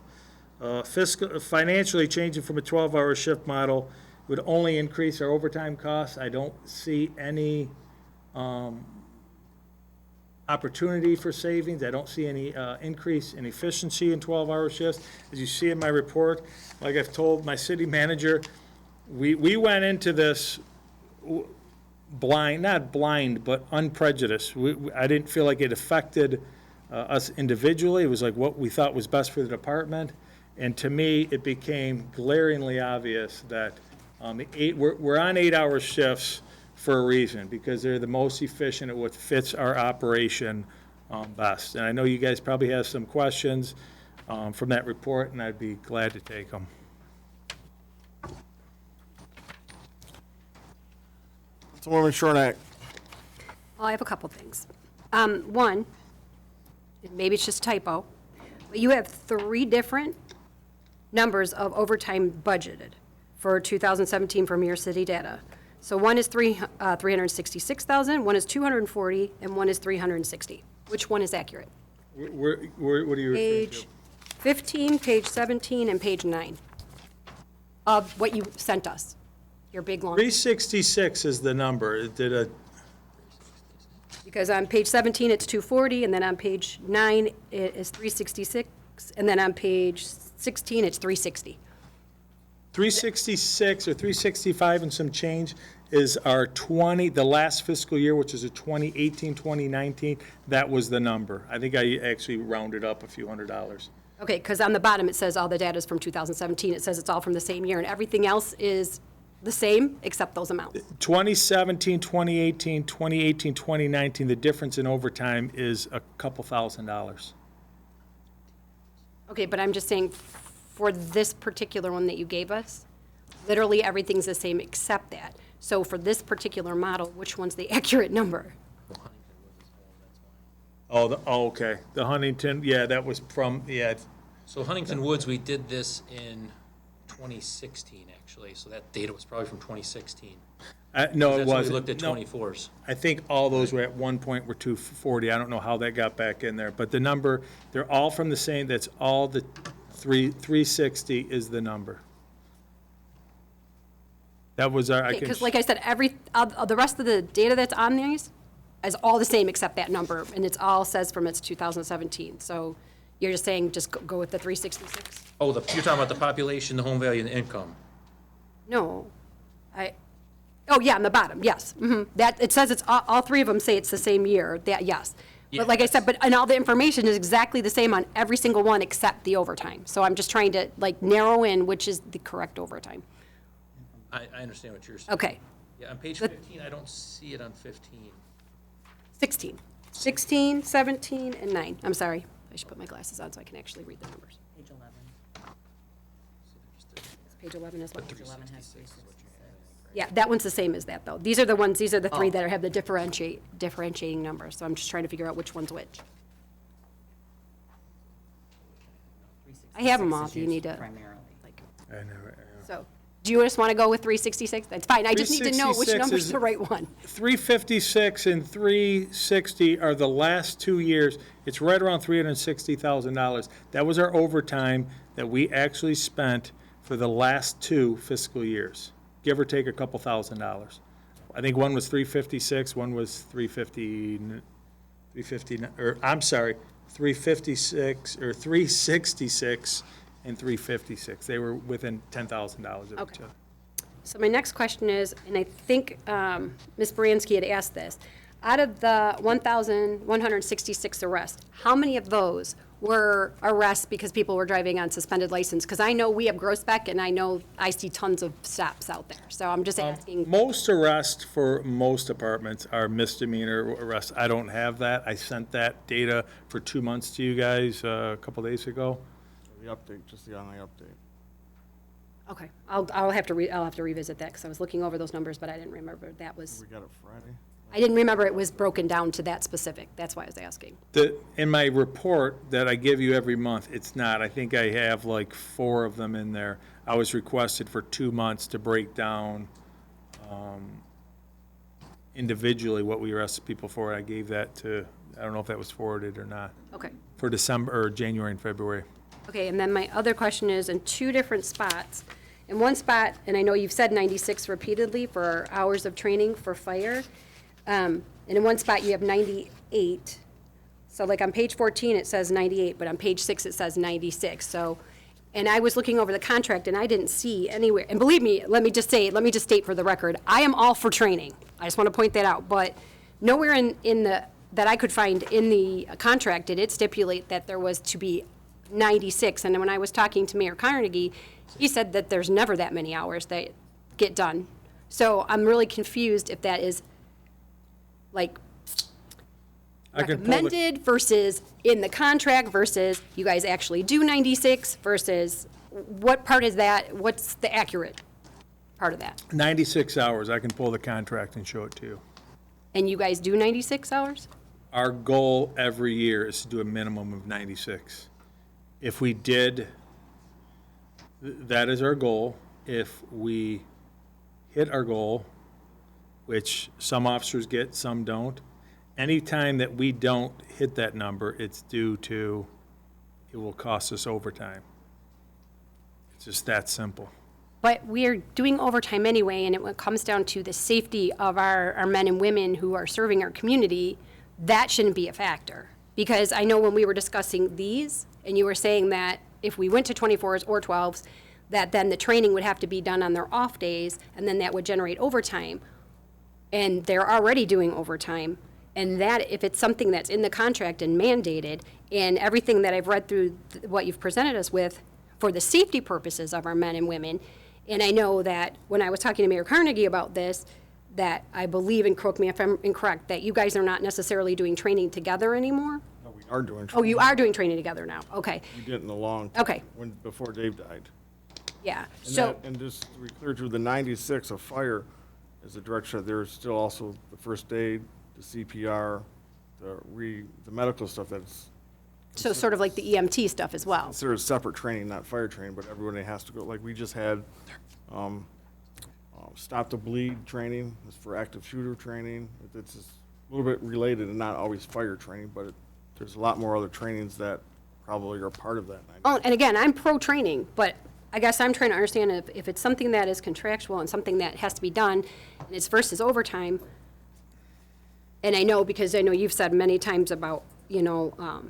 Speaker 1: Financially, changing from a 12-hour shift model would only increase our overtime costs. I don't see any opportunity for savings. I don't see any increase in efficiency in 12-hour shifts. As you see in my report, like I've told my city manager, we went into this blind, not blind, but unprejudiced. I didn't feel like it affected us individually. It was like what we thought was best for the department. And to me, it became glaringly obvious that we're on 8-hour shifts for a reason, because they're the most efficient at what fits our operation best. And I know you guys probably have some questions from that report, and I'd be glad to take them.
Speaker 9: Councilwoman Shornack.
Speaker 5: Well, I have a couple things. One, maybe it's just typo, but you have 3 different numbers of overtime budgeted for 2017 from your city data. So one is 366,000, one is 240, and one is 360. Which one is accurate?
Speaker 1: What are you referring
Speaker 5: Page
Speaker 1: to?
Speaker 5: 15, page 17, and page 9 of what you sent us, your big long.
Speaker 1: 366 is the number. It did a
Speaker 5: Because on page 17, it's 240, and then on page 9, it is 366, and then on page 16, it's 360.
Speaker 1: 366 or 365 and some change is our the last fiscal year, which is a 2018, 2019. That was the number. I think I actually rounded up a few $100s.
Speaker 5: Okay, because on the bottom, it says all the data is from 2017. It says it's all from the same year, and everything else is the same except those amounts.
Speaker 1: 2017, 2018, 2018, 2019, the difference in overtime is a couple $1,000s.
Speaker 5: Okay, but I'm just saying, for this particular one that you gave us, Literally, everything's the same except that. So for this particular model, which one's the accurate number?
Speaker 1: Oh, okay. The Huntington, yeah, that was from, yeah,
Speaker 10: So Huntington Woods, we did this in 2016, actually, so that data was probably from 2016.
Speaker 1: no, it
Speaker 10: That's when we
Speaker 1: wasn't.
Speaker 10: looked at
Speaker 1: No,
Speaker 10: 24s.
Speaker 1: I think all those were at one point were 240. I don't know how that got back in there, but the number, they're all from the same, that's all the 360 is the number. That was our, I can.
Speaker 5: Because like I said, the rest of the data that's on these is all the same except that number, and it's all says from its 2017. So you're just saying, just go with the 366?
Speaker 10: Oh, you're talking about the population, the home value, and the income.
Speaker 5: No, oh, yeah, on the bottom, yes. That, it says it's, all three of them say it's the same year, that, yes. But like I said, and all the information is exactly the same on every single one except the overtime. So I'm just trying to, like, narrow in which is the correct overtime.
Speaker 10: I understand what you're saying.
Speaker 5: Okay,
Speaker 10: Yeah, on page 15, I don't see it on 15.
Speaker 5: 16, 17, and 9. I'm sorry, I should put my glasses on so I can actually read the numbers.
Speaker 6: Page 11.
Speaker 5: It's page 11 as well.
Speaker 6: Page 11 has 366.
Speaker 5: Yeah, that one's the same as that, though. These are the three that have the differentiating numbers, so I'm just trying to figure out which one's which. I have 'em all,
Speaker 6: 366
Speaker 5: do you
Speaker 6: is
Speaker 5: need
Speaker 6: used
Speaker 5: to,
Speaker 6: Primarily.
Speaker 5: like,
Speaker 1: I know,
Speaker 5: so, do you just want to go with 366? That's fine, I just need to know which
Speaker 1: 366
Speaker 5: number's
Speaker 1: is-
Speaker 5: the right one.
Speaker 1: 356 and 360 are the last 2 years. It's right around $360,000. That was our overtime that we actually spent for the last 2 fiscal years, give or take a couple $1,000s. I think one was 356, one was 350, or I'm sorry, 356 or 366 and 356. They were within $10,000 of each
Speaker 5: Okay.
Speaker 1: other.
Speaker 5: So my next question is, and I think Ms. Baranski had asked this, out of the 1,166 arrests, how many of those were arrests because people were driving on suspended license? Because I know we have Groesbeck, and I know I see tons of stops out there. So I'm just asking.
Speaker 1: Most arrests for most departments are misdemeanor arrests. I don't have that. I sent that data for 2 months to you guys a couple days ago.
Speaker 9: The update, just the online update.
Speaker 5: Okay, I'll have to revisit that, because I was looking over those numbers, but I didn't remember that was,
Speaker 9: We got it Friday.
Speaker 5: I didn't remember it was broken down to that specific. That's why I was asking.
Speaker 1: In my report that I give you every month, it's not. I think I have like 4 of them in there. I was requested for 2 months to break down individually what we arrested people for. I gave that to, I don't know if that was forwarded or not,
Speaker 5: Okay.
Speaker 1: for December, or January and February.
Speaker 5: Okay, and then my other question is, in 2 different spots, in one spot, and I know you've said 96 repeatedly for hours of training for fire, and in one spot you have 98. So like on page 14, it says 98, but on page 6, it says 96. So, and I was looking over the contract, and I didn't see anywhere, and believe me, let me just state for the record, I am all for training. I just want to point that out, but nowhere that I could find in the contract did it stipulate that there was to be 96. And when I was talking to Mayor Carnegie, he said that there's never that many hours that get done. So I'm really confused if that is like
Speaker 1: I can pull the-
Speaker 5: recommended versus in the contract versus you guys actually do 96 versus what part is that? What's the accurate part of that?
Speaker 1: 96 hours. I can pull the contract and show it to you.
Speaker 5: And you guys do 96 hours?
Speaker 1: Our goal every year is to do a minimum of 96. If we did, that is our goal. If we hit our goal, which some officers get, some don't, anytime that we don't hit that number, it's due to, it will cost us overtime. It's just that simple.
Speaker 5: But we're doing overtime anyway, and it comes down to the safety of our men and women who are serving our community. That shouldn't be a factor. Because I know when we were discussing these, and you were saying that if we went to 24s or 12s, that then the training would have to be done on their off days, and then that would generate overtime. And they're already doing overtime. And that, if it's something that's in the contract and mandated, and everything that I've read through what you've presented us with, for the safety purposes of our men and women, and I know that when I was talking to Mayor Carnegie about this, that I believe, and correct me if I'm incorrect, that you guys are not necessarily doing training together anymore?
Speaker 9: No, we are doing.
Speaker 5: Oh, you are doing training together now, okay.
Speaker 9: We did it in the long.
Speaker 5: Okay.
Speaker 9: Before Dave died.
Speaker 5: Yeah,
Speaker 9: And
Speaker 5: so,
Speaker 9: that- And just to be clear too, the 96 of fire is a direction, there's still also the first aid, the CPR, the medical stuff that's
Speaker 5: so sort of like the EMT stuff as well.
Speaker 9: considered separate training, not fire training, but everybody has to go, like, we just had, stop the bleed training, it's for active shooter training. It's just a little bit related and not always fire training, but there's a lot more other trainings that probably are part of that.
Speaker 5: Oh, and again, I'm pro-training, but I guess I'm trying to understand if it's something that is contractual and something that has to be done, and it's versus overtime, and I know, because I know you've said many times about, you know,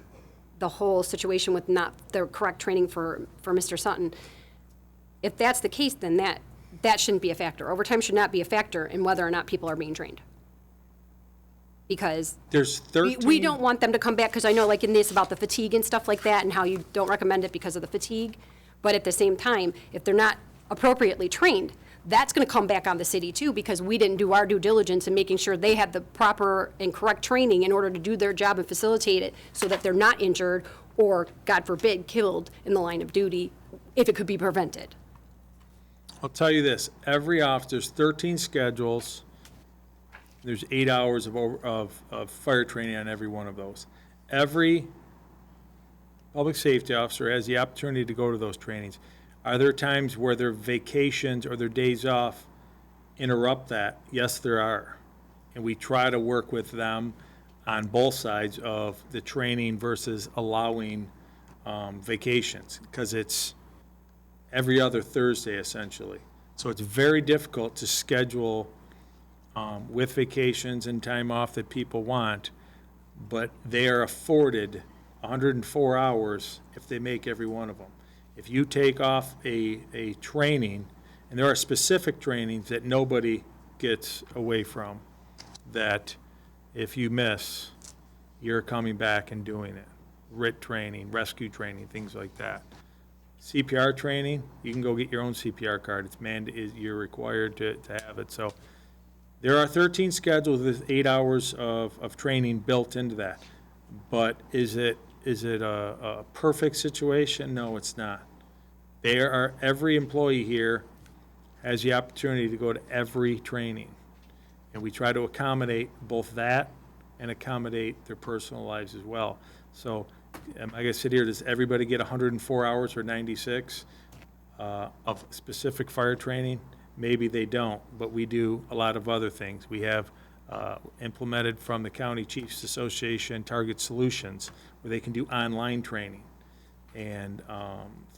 Speaker 5: the whole situation with not the correct training for Mr. Sutton. If that's the case, then that shouldn't be a factor. Overtime should not be a factor in whether or not people are being trained. Because
Speaker 10: There's
Speaker 5: we
Speaker 10: 13.
Speaker 5: don't want them to come back, because I know, like in this about the fatigue and stuff like that, and how you don't recommend it because of the fatigue. But at the same time, if they're not appropriately trained, that's gonna come back on the city too, because we didn't do our due diligence in making sure they had the proper and correct training in order to do their job and facilitate it, so that they're not injured or, God forbid, killed in the line of duty, if it could be prevented.
Speaker 1: I'll tell you this, every office, there's 13 schedules, there's 8 hours of fire training on every one of those. Every public safety officer has the opportunity to go to those trainings. Are there times where their vacations or their days off interrupt that? Yes, there are. And we try to work with them on both sides of the training versus allowing vacations, because it's every other Thursday essentially. So it's very difficult to schedule with vacations and time off that people want, but they are afforded 104 hours if they make every one of them. If you take off a training, and there are specific trainings that nobody gets away from, that if you miss, you're coming back and doing it. RIT training, rescue training, things like that. CPR training, you can go get your own CPR card. You're required to have it. So there are 13 schedules with 8 hours of training built into that. But is it a perfect situation? No, it's not. Every employee here has the opportunity to go to every training. And we try to accommodate both that and accommodate their personal lives as well. So, like I said here, does everybody get 104 hours or 96 of specific fire training? Maybe they don't, but we do a lot of other things. We have implemented from the County Chiefs Association Target Solutions, where they can do online training and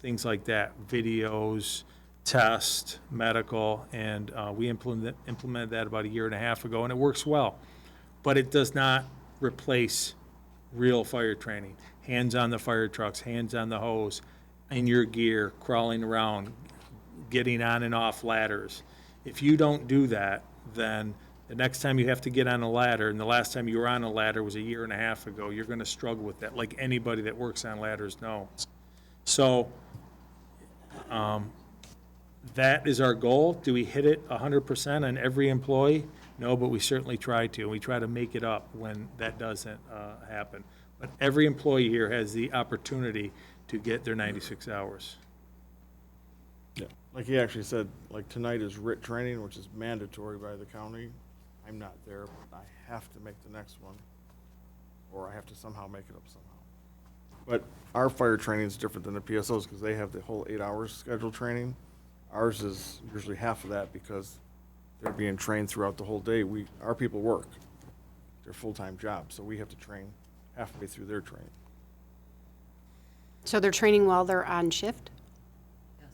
Speaker 1: things like that, videos, tests, medical, and we implemented that about 1.5 years ago, and it works well. But it does not replace real fire training. Hands on the fire trucks, hands on the hose, in your gear, crawling around, getting on and off ladders. If you don't do that, then the next time you have to get on a ladder, and the last time you were on a ladder was 1.5 years ago, you're going to struggle with that, like anybody that works on ladders knows. So that is our goal. Do we hit it 100% on every employee? No, but we certainly try to. We try to make it up when that doesn't happen. But every employee here has the opportunity to get their 96 hours.
Speaker 9: Yeah, like he actually said, like tonight is RIT training, which is mandatory by the county. I'm not there, but I have to make the next one, or I have to somehow make it up somehow. But our fire training is different than the PSOs because they have the whole 8 hours scheduled training. Ours is usually half of that because they're being trained throughout the whole day. Our people work. They're full-time jobs, so we have to train halfway through their training.
Speaker 5: So they're training while they're on shift?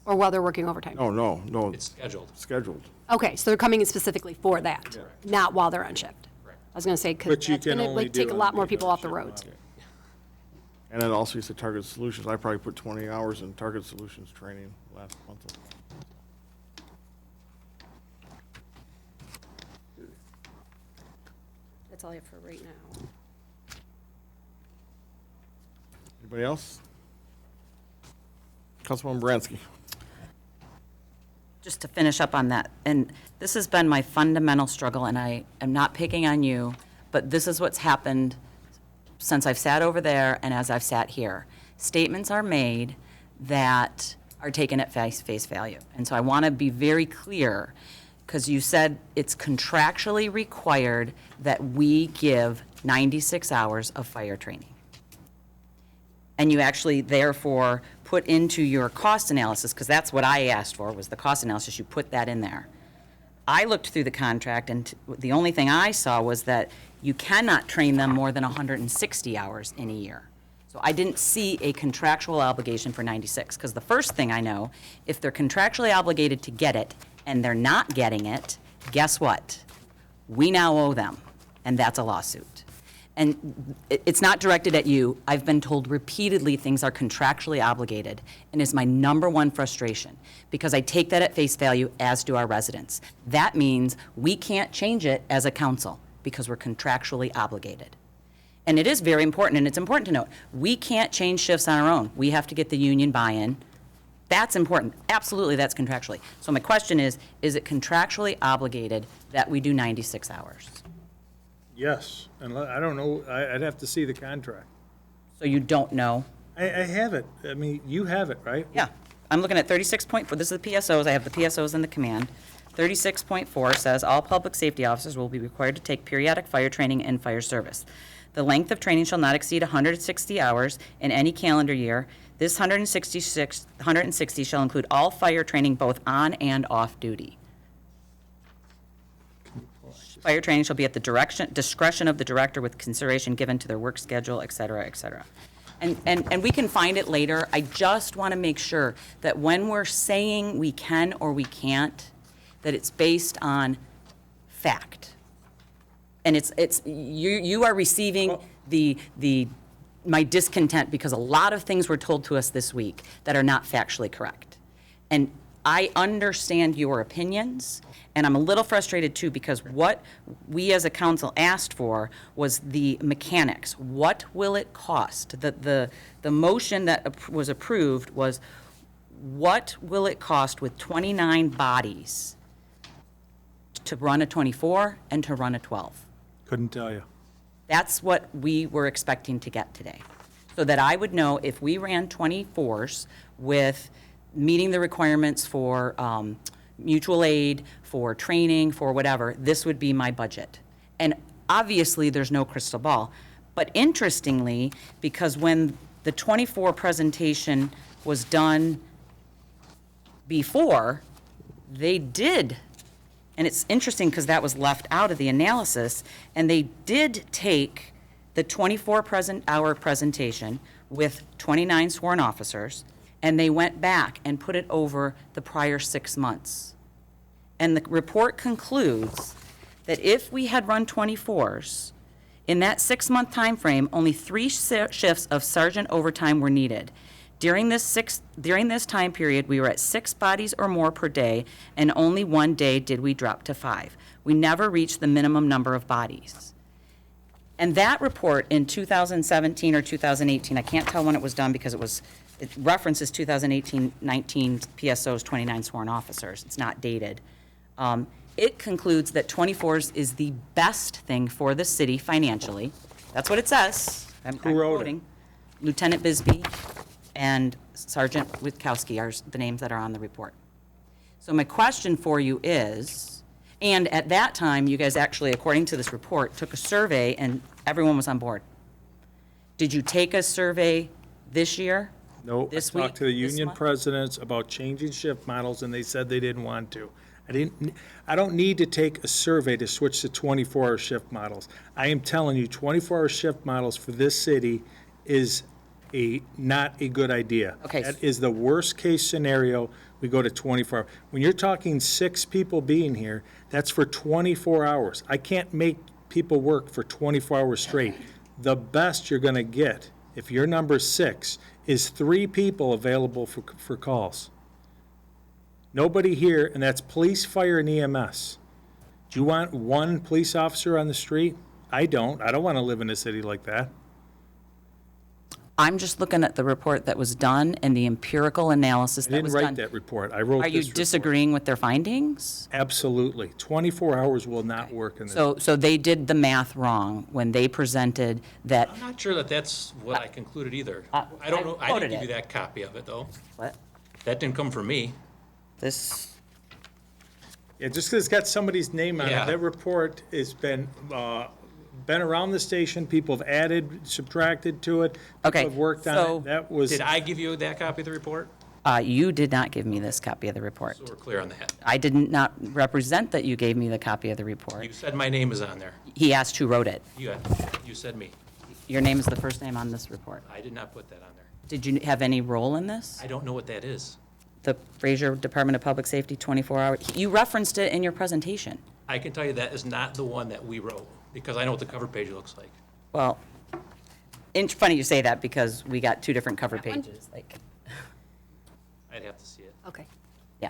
Speaker 5: Or while they're working overtime?
Speaker 9: No.
Speaker 10: It's scheduled.
Speaker 9: Scheduled.
Speaker 5: Okay, so they're coming in specifically for that, not while they're on shift?
Speaker 10: Correct.
Speaker 5: I was gonna say, because
Speaker 1: Which you
Speaker 5: that's
Speaker 1: can
Speaker 5: gonna
Speaker 1: only
Speaker 5: like take
Speaker 1: do
Speaker 5: a
Speaker 1: on
Speaker 5: lot more
Speaker 1: the
Speaker 5: people off the
Speaker 1: shift
Speaker 5: roads.
Speaker 1: model.
Speaker 9: And then also you said Target Solutions. I probably put 20 hours in Target Solutions training last month.
Speaker 5: That's all I have for right now.
Speaker 9: Anybody else? Councilwoman Baranski.
Speaker 6: Just to finish up on that, and this has been my fundamental struggle, and I am not picking on you, but this is what's happened since I've sat over there and as I've sat here. Statements are made that are taken at face value. And so I want to be very clear, because you said it's contractually required that we give 96 hours of fire training. And you actually therefore put into your cost analysis, because that's what I asked for, was the cost analysis, you put that in there. I looked through the contract, and the only thing I saw was that you cannot train them more than 160 hours in a year. So I didn't see a contractual obligation for 96, because the first thing I know, if they're contractually obligated to get it and they're not getting it, guess what? We now owe them, and that's a lawsuit. And it's not directed at you. I've been told repeatedly things are contractually obligated, and is my number one frustration, because I take that at face value, as do our residents. That means we can't change it as a council, because we're contractually obligated. And it is very important, and it's important to note, we can't change shifts on our own. We have to get the union buy-in. That's important. Absolutely, that's contractually. So my question is it contractually obligated that we do 96 hours?
Speaker 1: Yes, and I don't know, I'd have to see the contract.
Speaker 6: So you don't know?
Speaker 1: I have it. I mean, you have it, right?
Speaker 6: Yeah. I'm looking at 36.4. This is the PSOs. I have the PSOs in the command. 36.4 says, all public safety officers will be required to take periodic fire training and fire service. The length of training shall not exceed 160 hours in any calendar year. This 160 shall include all fire training both on and off duty. Fire training shall be at the discretion of the director with consideration given to their work schedule, et cetera, et cetera. And we can find it later. I just want to make sure that when we're saying we can or we can't, that it's based on fact. And you are receiving my discontent, because a lot of things were told to us this week that are not factually correct. And I understand your opinions, and I'm a little frustrated too, because what we as a council asked for was the mechanics. What will it cost? The motion that was approved was, what will it cost with 29 bodies to run a 24 and to run a 12?
Speaker 1: Couldn't tell you.
Speaker 6: That's what we were expecting to get today. So that I would know if we ran 24s with meeting the requirements for mutual aid, for training, for whatever, this would be my budget. And obviously, there's no crystal ball. But interestingly, because when the 24 presentation was done before, they did, and it's interesting because that was left out of the analysis, and they did take the 24-hour presentation with 29 sworn officers, and they went back and put it over the prior 6 months. And the report concludes that if we had run 24s, in that 6-month time frame, only 3 shifts of sergeant overtime were needed. During this time period, we were at 6 bodies or more per day, and only 1 day did we drop to 5. We never reached the minimum number of bodies. And that report in 2017 or 2018, I can't tell when it was done because it references 2018-19 PSO's 29 sworn officers. It's not dated. It concludes that 24s is the best thing for the city financially. That's what it says. I'm quoting. Lieutenant Bisbee and Sergeant Witkowski are the names that are on the report. So my question for you is, and at that time, you guys actually, according to this report, took a survey and everyone was on board. Did you take a survey this year?
Speaker 1: No, I
Speaker 6: This week?
Speaker 1: talked to the
Speaker 6: This
Speaker 1: union
Speaker 6: month?
Speaker 1: presidents about changing shift models, and they said they didn't want to. I don't need to take a survey to switch to 24-hour shift models. I am telling you, 24-hour shift models for this city is not a good idea.
Speaker 6: Okay.
Speaker 1: That is the worst-case scenario. We go to 24 hours. When you're talking 6 people being here, that's for 24 hours. I can't make people work for 24 hours straight. The best you're going to get, if you're number 6, is 3 people available for calls. Nobody here, and that's police, fire, and EMS. Do you want 1 police officer on the street? I don't. I don't want to live in a city like that.
Speaker 6: I'm just looking at the report that was done and the empirical analysis
Speaker 1: I
Speaker 6: that
Speaker 1: didn't
Speaker 6: was
Speaker 1: write
Speaker 6: done.
Speaker 1: that report. I wrote
Speaker 6: Are
Speaker 1: this
Speaker 6: you
Speaker 1: report.
Speaker 6: disagreeing with their findings?
Speaker 1: Absolutely. 24 hours will not work in this.
Speaker 6: So they did the math wrong when they presented that,
Speaker 10: I'm not sure that that's what I concluded either. I don't know, I
Speaker 6: quoted
Speaker 10: didn't give
Speaker 6: it.
Speaker 10: you that copy of it, though.
Speaker 6: what?
Speaker 10: That didn't come from me.
Speaker 6: This,
Speaker 4: Yeah, just because it's got somebody's name on it,
Speaker 10: Yeah.
Speaker 4: that report has been around the station, people have added, subtracted to it.
Speaker 6: Okay,
Speaker 4: People have worked on
Speaker 6: so-
Speaker 4: it, that was.
Speaker 10: Did I give you that copy of the report?
Speaker 6: you did not give me this copy of the report.
Speaker 10: So we're clear on that.
Speaker 6: I did not represent that you gave me the copy of the report.
Speaker 10: You said my name is on there.
Speaker 6: He asked who wrote it.
Speaker 10: You said me.
Speaker 6: Your name is the first name on this report.
Speaker 10: I did not put that on there.
Speaker 6: Did you have any role in this?
Speaker 10: I don't know what that is.
Speaker 6: The Fraser Department of Public Safety 24-hour, you referenced it in your presentation.
Speaker 10: I can tell you that is not the one that we wrote, because I know what the cover page looks like.
Speaker 6: Well, it's funny you say that because we got two different cover
Speaker 5: That one?
Speaker 6: pages, like,
Speaker 10: I'd have to see it.
Speaker 5: Okay.
Speaker 6: yeah.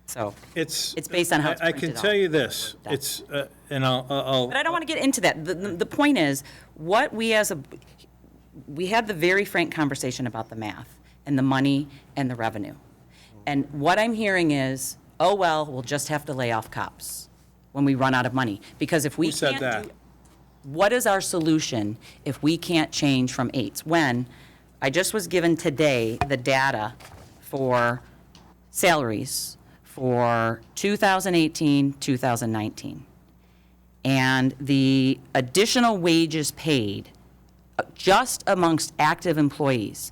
Speaker 6: So,
Speaker 4: It's
Speaker 6: based on how it's
Speaker 4: I can
Speaker 6: printed
Speaker 4: tell
Speaker 6: out.
Speaker 4: you this, it's, and I'll,
Speaker 6: but I don't want to get into that. The point is, what we we had the very frank conversation about the math and the money and the revenue. And what I'm hearing is, oh, well, we'll just have to lay off cops when we run out of money. Because if we
Speaker 4: Who said
Speaker 6: can't
Speaker 4: that?
Speaker 6: do, what is our solution if we can't change from 8s? When I just was given today the data for salaries for 2018, 2019. And the additional wages paid just amongst active employees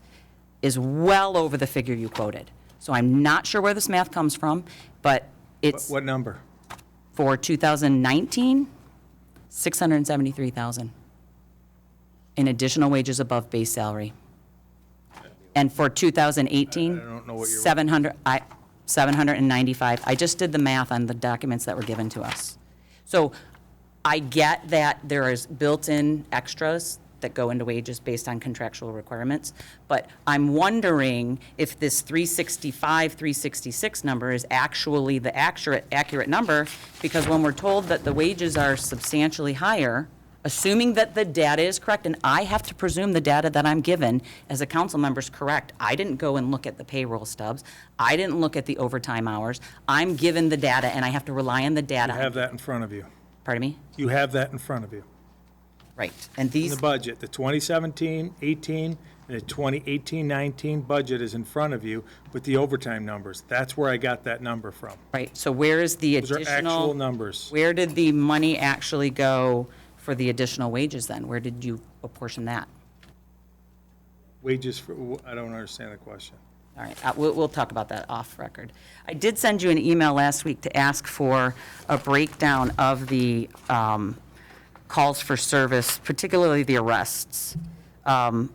Speaker 6: is well over the figure you quoted. So I'm not sure where this math comes from, but it's
Speaker 4: what number?
Speaker 6: for 2019, 673,000 in additional wages above base salary. And for 2018,
Speaker 4: I don't know what you're-
Speaker 6: 795. I just did the math on the documents that were given to us. So I get that there is built-in extras that go into wages based on contractual requirements, but I'm wondering if this 365, 366 number is actually the accurate number, because when we're told that the wages are substantially higher, assuming that the data is correct, and I have to presume the data that I'm given as a council member is correct. I didn't go and look at the payroll stubs. I didn't look at the overtime hours. I'm given the data, and I have to rely on the data.
Speaker 4: You have that in front of you.
Speaker 6: Pardon me?
Speaker 4: You have that in front of you.
Speaker 6: Right. And
Speaker 4: In
Speaker 6: these,
Speaker 4: the budget, the 2017-18 and the 2018-19 budget is in front of you with the overtime numbers. That's where I got that number from.
Speaker 6: right, so where is the
Speaker 4: Those are
Speaker 6: additional?
Speaker 4: actual numbers.
Speaker 6: Where did the money actually go for the additional wages then? Where did you apportion that?
Speaker 4: Wages for, I don't understand the question.
Speaker 6: All right, we'll talk about that off record. I did send you an email last week to ask for a breakdown of the calls for service, particularly the arrests. And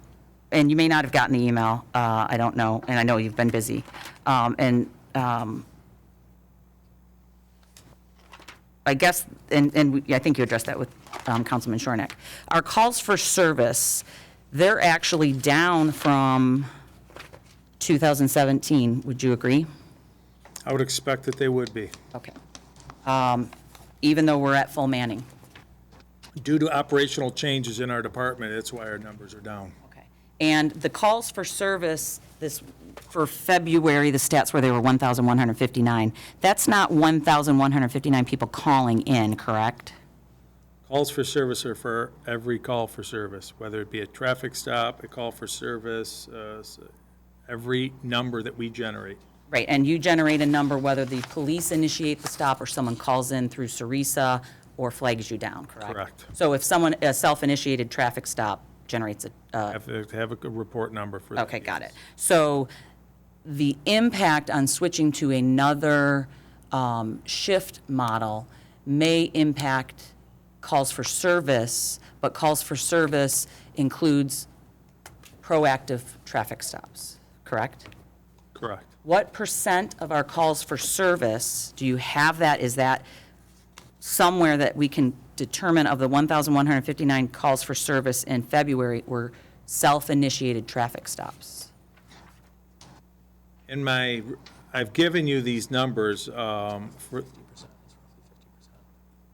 Speaker 6: you may not have gotten the email, I don't know, and I know you've been busy. I guess, I think you addressed that with Councilman Shornack. Our calls for service, they're actually down from 2017, would you agree?
Speaker 4: I would expect that they would be.
Speaker 6: Okay. Even though we're at full manning?
Speaker 4: Due to operational changes in our department, that's why our numbers are down.
Speaker 6: Okay. And the calls for service, for February, the stats where they were 1,159, that's not 1,159 people calling in, correct?
Speaker 4: Calls for service are for every call for service, whether it be a traffic stop, a call for service, every number that we generate.
Speaker 6: Right, and you generate a number whether the police initiate the stop or someone calls in through Sarisa or flags you down, correct?
Speaker 4: Correct.
Speaker 6: So if a self-initiated traffic stop generates a,
Speaker 4: Have to have a report number for that.
Speaker 6: okay, got it. So the impact on switching to another shift model may impact calls for service, but calls for service includes proactive traffic stops, correct?
Speaker 4: Correct.
Speaker 6: What percent of our calls for service, do you have that? Is that somewhere that we can determine of the 1,159 calls for service in February were self-initiated traffic stops?
Speaker 4: I've given you these numbers for,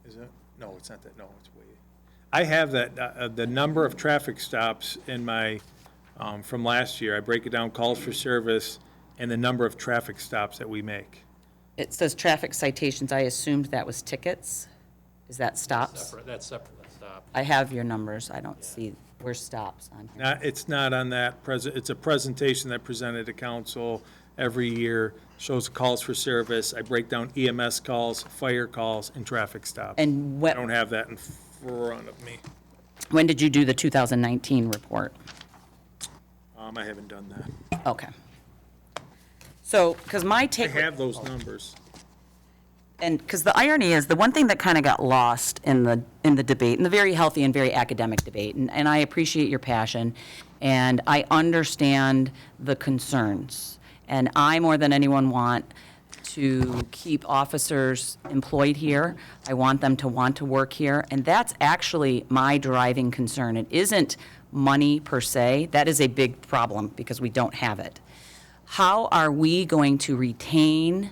Speaker 4: is it? No, it's not that, no, it's way. I have that, the number of traffic stops in my, from last year. I break it down, calls for service, and the number of traffic stops that we make.
Speaker 6: It says traffic citations. I assumed that was tickets. Is that stops?
Speaker 10: That's separate, that's stop.
Speaker 6: I have your numbers. I don't see, where's stops on here?
Speaker 4: It's not on that it's a presentation that presented to council every year, shows calls for service. I break down EMS calls, fire calls, and traffic stops.
Speaker 6: And
Speaker 4: I don't have that in front of me.
Speaker 6: when did you do the 2019 report?
Speaker 4: I haven't done that.
Speaker 6: Okay. So, because my
Speaker 4: I
Speaker 6: take.
Speaker 4: have those numbers.
Speaker 6: And because the irony is, the one thing that kind of got lost in the debate, in the very healthy and very academic debate, and I appreciate your passion, and I understand the concerns, and I, more than anyone, want to keep officers employed here. I want them to want to work here, and that's actually my driving concern. It isn't money per se. That is a big problem because we don't have it. How are we going to retain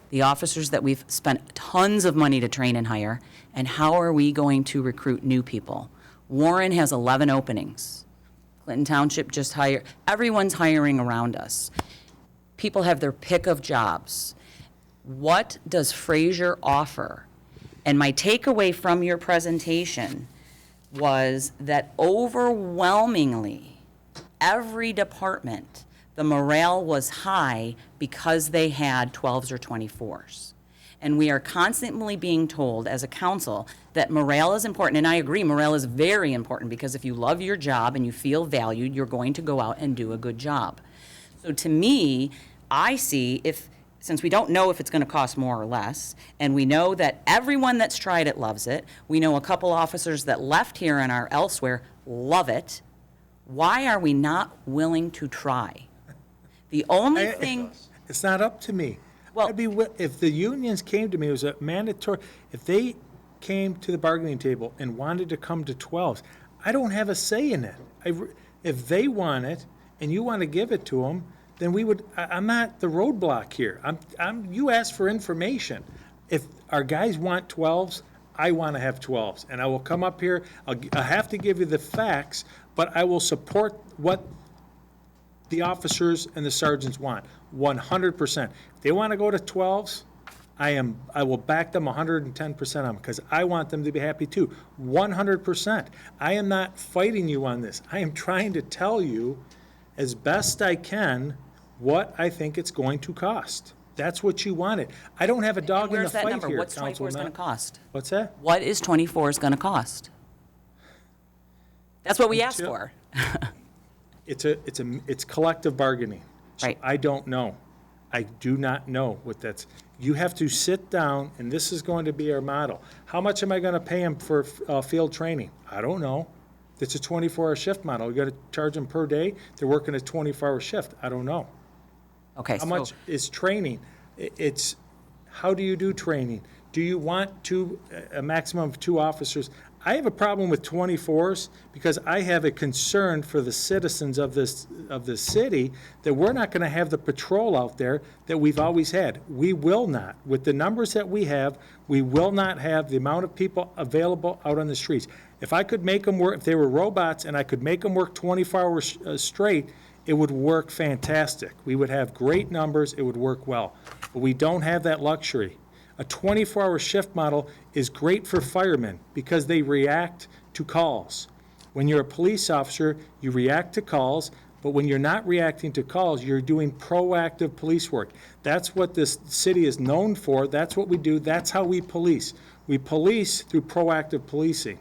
Speaker 6: the officers that we've spent tons of money to train and hire, and how are we going to recruit new people? Warren has 11 openings. Clinton Township just hired, everyone's hiring around us. People have their pick of jobs. What does Fraser offer? And my takeaway from your presentation was that overwhelmingly, every department, the morale was high because they had 12s or 24s. And we are constantly being told as a council that morale is important, and I agree, morale is very important, because if you love your job and you feel valued, you're going to go out and do a good job. So to me, I see, since we don't know if it's going to cost more or less, and we know that everyone that's tried it loves it, we know a couple officers that left here and are elsewhere love it, why are we not willing to try? The only thing.
Speaker 4: It's not up to me.
Speaker 6: Well-
Speaker 4: If the unions came to me, it was a mandatory, if they came to the bargaining table and wanted to come to 12s, I don't have a say in it. If they want it and you want to give it to them, then I'm not the roadblock here. You asked for information. If our guys want 12s, I want to have 12s. And I will come up here, I have to give you the facts, but I will support what the officers and the sergeants want, 100%. If they want to go to 12s, I will back them 110% on them, because I want them to be happy too, 100%. I am not fighting you on this. I am trying to tell you as best I can what I think it's going to cost. That's what you wanted. I don't have a dog in the
Speaker 6: Where's that
Speaker 4: fight
Speaker 6: number?
Speaker 4: here,
Speaker 6: What's 24 going to
Speaker 4: Councilman.
Speaker 6: cost?
Speaker 4: What's that?
Speaker 6: What is 24 going to cost? That's what we asked
Speaker 4: Until-
Speaker 6: for.
Speaker 4: It's collective bargaining. So
Speaker 6: Right.
Speaker 4: I don't know. I do not know what that's. You have to sit down, and this is going to be our model. How much am I going to pay them for field training? I don't know. It's a 24-hour shift model. You got to charge them per day. They're working a 24-hour shift. I don't know.
Speaker 6: Okay,
Speaker 4: How much is training? It's, how do you do training? Do you want a maximum of 2 officers? I have a problem with 24s because I have a concern for the citizens of this city that we're not going to have the patrol out there that we've always had. We will not. With the numbers that we have, we will not have the amount of people available out on the streets. If I could make them work, if they were robots and I could make them work 24 hours straight, it would work fantastic. We would have great numbers. It would work well. But we don't have that luxury. A 24-hour shift model is great for firemen because they react to calls. When you're a police officer, you react to calls, but when you're not reacting to calls, you're doing proactive police work. That's what this city is known for. That's what we do. That's how we police. We police through proactive policing.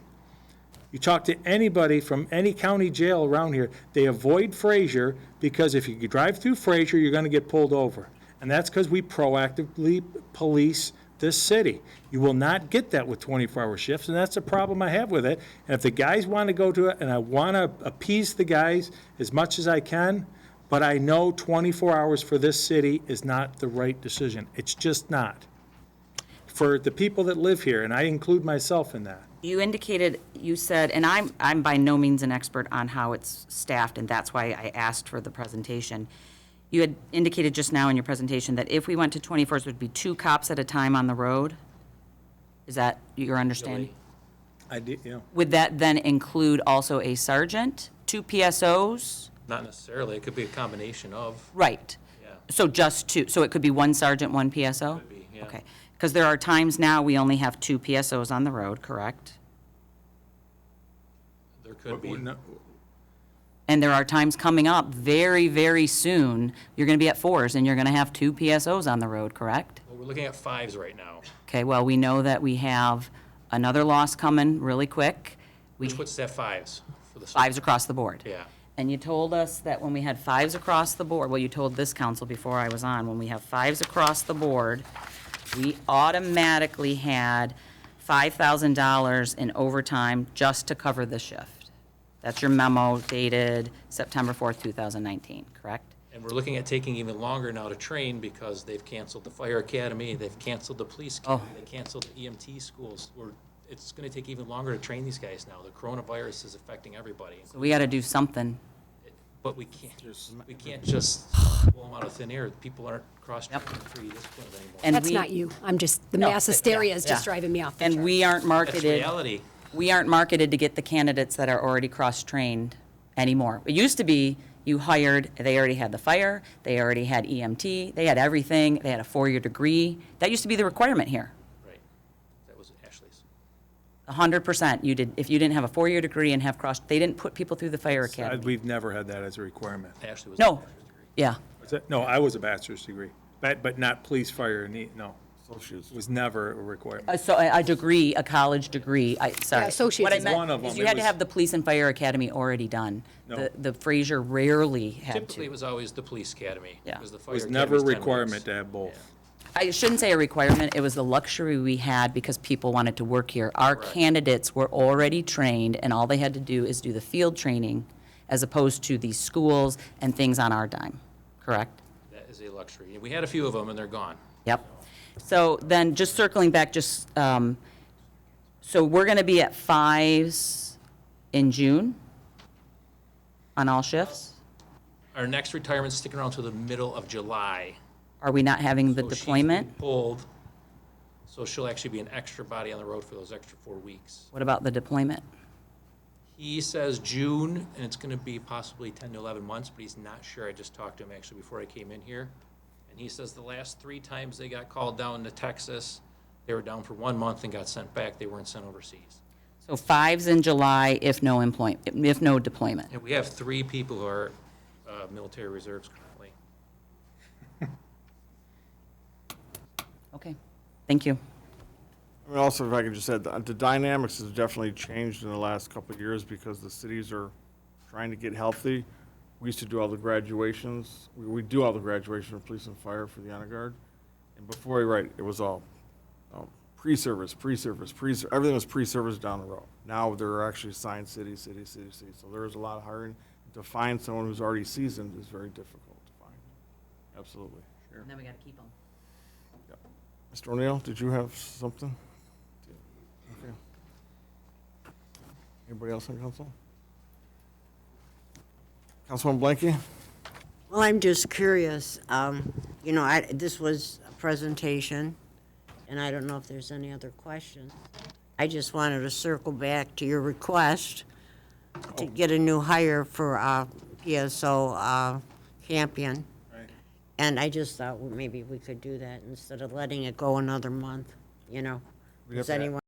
Speaker 4: You talk to anybody from any county jail around here, they avoid Fraser because if you drive through Fraser, you're going to get pulled over. And that's because we proactively police this city. You will not get that with 24-hour shifts, and that's the problem I have with it. And if the guys want to go to it, and I want to appease the guys as much as I can, but I know 24 hours for this city is not the right decision. It's just not. For the people that live here, and I include myself in that.
Speaker 6: You said, and I'm by no means an expert on how it's staffed, and that's why I asked for the presentation. You had indicated just now in your presentation that if we went to 24s, it would be 2 cops at a time on the road? Is that your understanding?
Speaker 4: I did, yeah.
Speaker 6: Would that then include also a sergeant, 2 PSOs?
Speaker 10: Not necessarily, it could be a combination of,
Speaker 6: Right.
Speaker 10: yeah,
Speaker 6: So just 2, so it could be 1 sergeant, 1 PSO?
Speaker 10: could be, yeah.
Speaker 6: Okay, because there are times now we only have 2 PSOs on the road, correct?
Speaker 10: There could be.
Speaker 6: And there are times coming up very, very soon, you're going to be at 4s and you're going to have 2 PSOs on the road, correct?
Speaker 10: Well, we're looking at 5s right now,
Speaker 6: Okay, well, we know that we have another loss coming really quick.
Speaker 10: which puts that 5s for the.
Speaker 6: 5s across the board.
Speaker 10: Yeah.
Speaker 6: And you told us that when we had 5s across the board, well, you told this council before I was on, when we have 5s across the board, we automatically had $5,000 in overtime just to cover the shift. That's your memo dated September 4th, 2019, correct?
Speaker 10: And we're looking at taking even longer now to train because they've canceled the fire academy, they've canceled the police academy, they canceled the EMT schools. It's gonna take even longer to train these guys now. The coronavirus is affecting everybody.
Speaker 6: So we got to do something.
Speaker 10: But we can't just blow them out of thin air. People aren't cross-training for this point anymore.
Speaker 6: And
Speaker 5: That's
Speaker 6: we-
Speaker 5: not you. I'm just, the
Speaker 6: No,
Speaker 5: mass hysteria is just
Speaker 6: yeah.
Speaker 5: driving me off the
Speaker 6: And
Speaker 5: chart.
Speaker 6: we aren't
Speaker 10: That's
Speaker 6: marketed.
Speaker 10: reality.
Speaker 6: We aren't marketed to get the candidates that are already cross-trained anymore. It used to be you hired, they already had the fire, they already had EMT, they had everything, they had a 4-year degree. That used to be the requirement here.
Speaker 10: Right. That was Ashley's.
Speaker 6: 100%. You did, if you didn't have a 4-year degree and have cross, they didn't put people through the fire academy.
Speaker 11: We've never had that as a requirement.
Speaker 10: Ashley was.
Speaker 6: No, yeah.
Speaker 11: Was it? No, I was a bachelor's degree, but not police, fire, no.
Speaker 9: Associates.
Speaker 11: It was never a requirement.
Speaker 6: So a degree, a college degree, sorry.
Speaker 5: Yeah, associate's
Speaker 6: What I
Speaker 5: is
Speaker 6: meant
Speaker 11: one of
Speaker 6: is
Speaker 11: them.
Speaker 6: you
Speaker 11: It
Speaker 6: had to
Speaker 11: was-
Speaker 6: have the police and fire academy already done.
Speaker 11: No.
Speaker 6: The Fraser rarely had
Speaker 10: Typically, it
Speaker 6: to.
Speaker 10: was always the police academy.
Speaker 6: Yeah.
Speaker 10: Because the
Speaker 11: It
Speaker 10: fire
Speaker 11: was
Speaker 10: academy
Speaker 11: never a
Speaker 10: 10 weeks.
Speaker 11: requirement to have both.
Speaker 6: I shouldn't say a requirement, it was the luxury we had because people wanted to work here. Our
Speaker 10: Correct.
Speaker 6: candidates were already trained, and all they had to do is do the field training as opposed to these schools and things on our dime, correct?
Speaker 10: That is a luxury. We had a few of them and they're gone.
Speaker 6: Yep. So then, just circling back, so we're going to be at 5s in June on all shifts?
Speaker 10: Our next retirement's sticking around till the middle of July.
Speaker 6: Are we not having the
Speaker 10: So she's
Speaker 6: deployment?
Speaker 10: been pulled, so she'll actually be an extra body on the road for those extra 4 weeks.
Speaker 6: What about the deployment?
Speaker 10: He says June, and it's gonna be possibly 10 to 11 months, but he's not sure. I just talked to him actually before I came in here. And he says the last 3 times they got called down to Texas, they were down for 1 month and got sent back. They weren't sent overseas.
Speaker 6: So 5s in July if no deployment.
Speaker 10: And we have 3 people who are military reserves currently.
Speaker 6: Okay, thank you.
Speaker 9: I mean, also, if I could just add, the dynamics has definitely changed in the last couple of years because the cities are trying to get healthy. We used to do all the graduations. We do all the graduation for police and fire for the honor guard. And before, you're right, it was all pre-service, everything was pre-service down the road. Now they're actually assigned city. So there is a lot of hiring. To find someone who's already seasoned is very difficult to find. Absolutely. Sure.
Speaker 6: And then we got to keep them.
Speaker 9: Mr. O'Neill, did you have something? Okay. Anybody else on council? Councilman Blanky?
Speaker 3: Well, I'm just curious, this was a presentation, and I don't know if there's any other questions. I just wanted to circle back to your request to get a new hire for PSO champion.
Speaker 11: Right.
Speaker 3: And I just thought, well, maybe we could do that instead of letting it go another month,
Speaker 9: We'd have
Speaker 3: Does
Speaker 9: to-
Speaker 3: anyone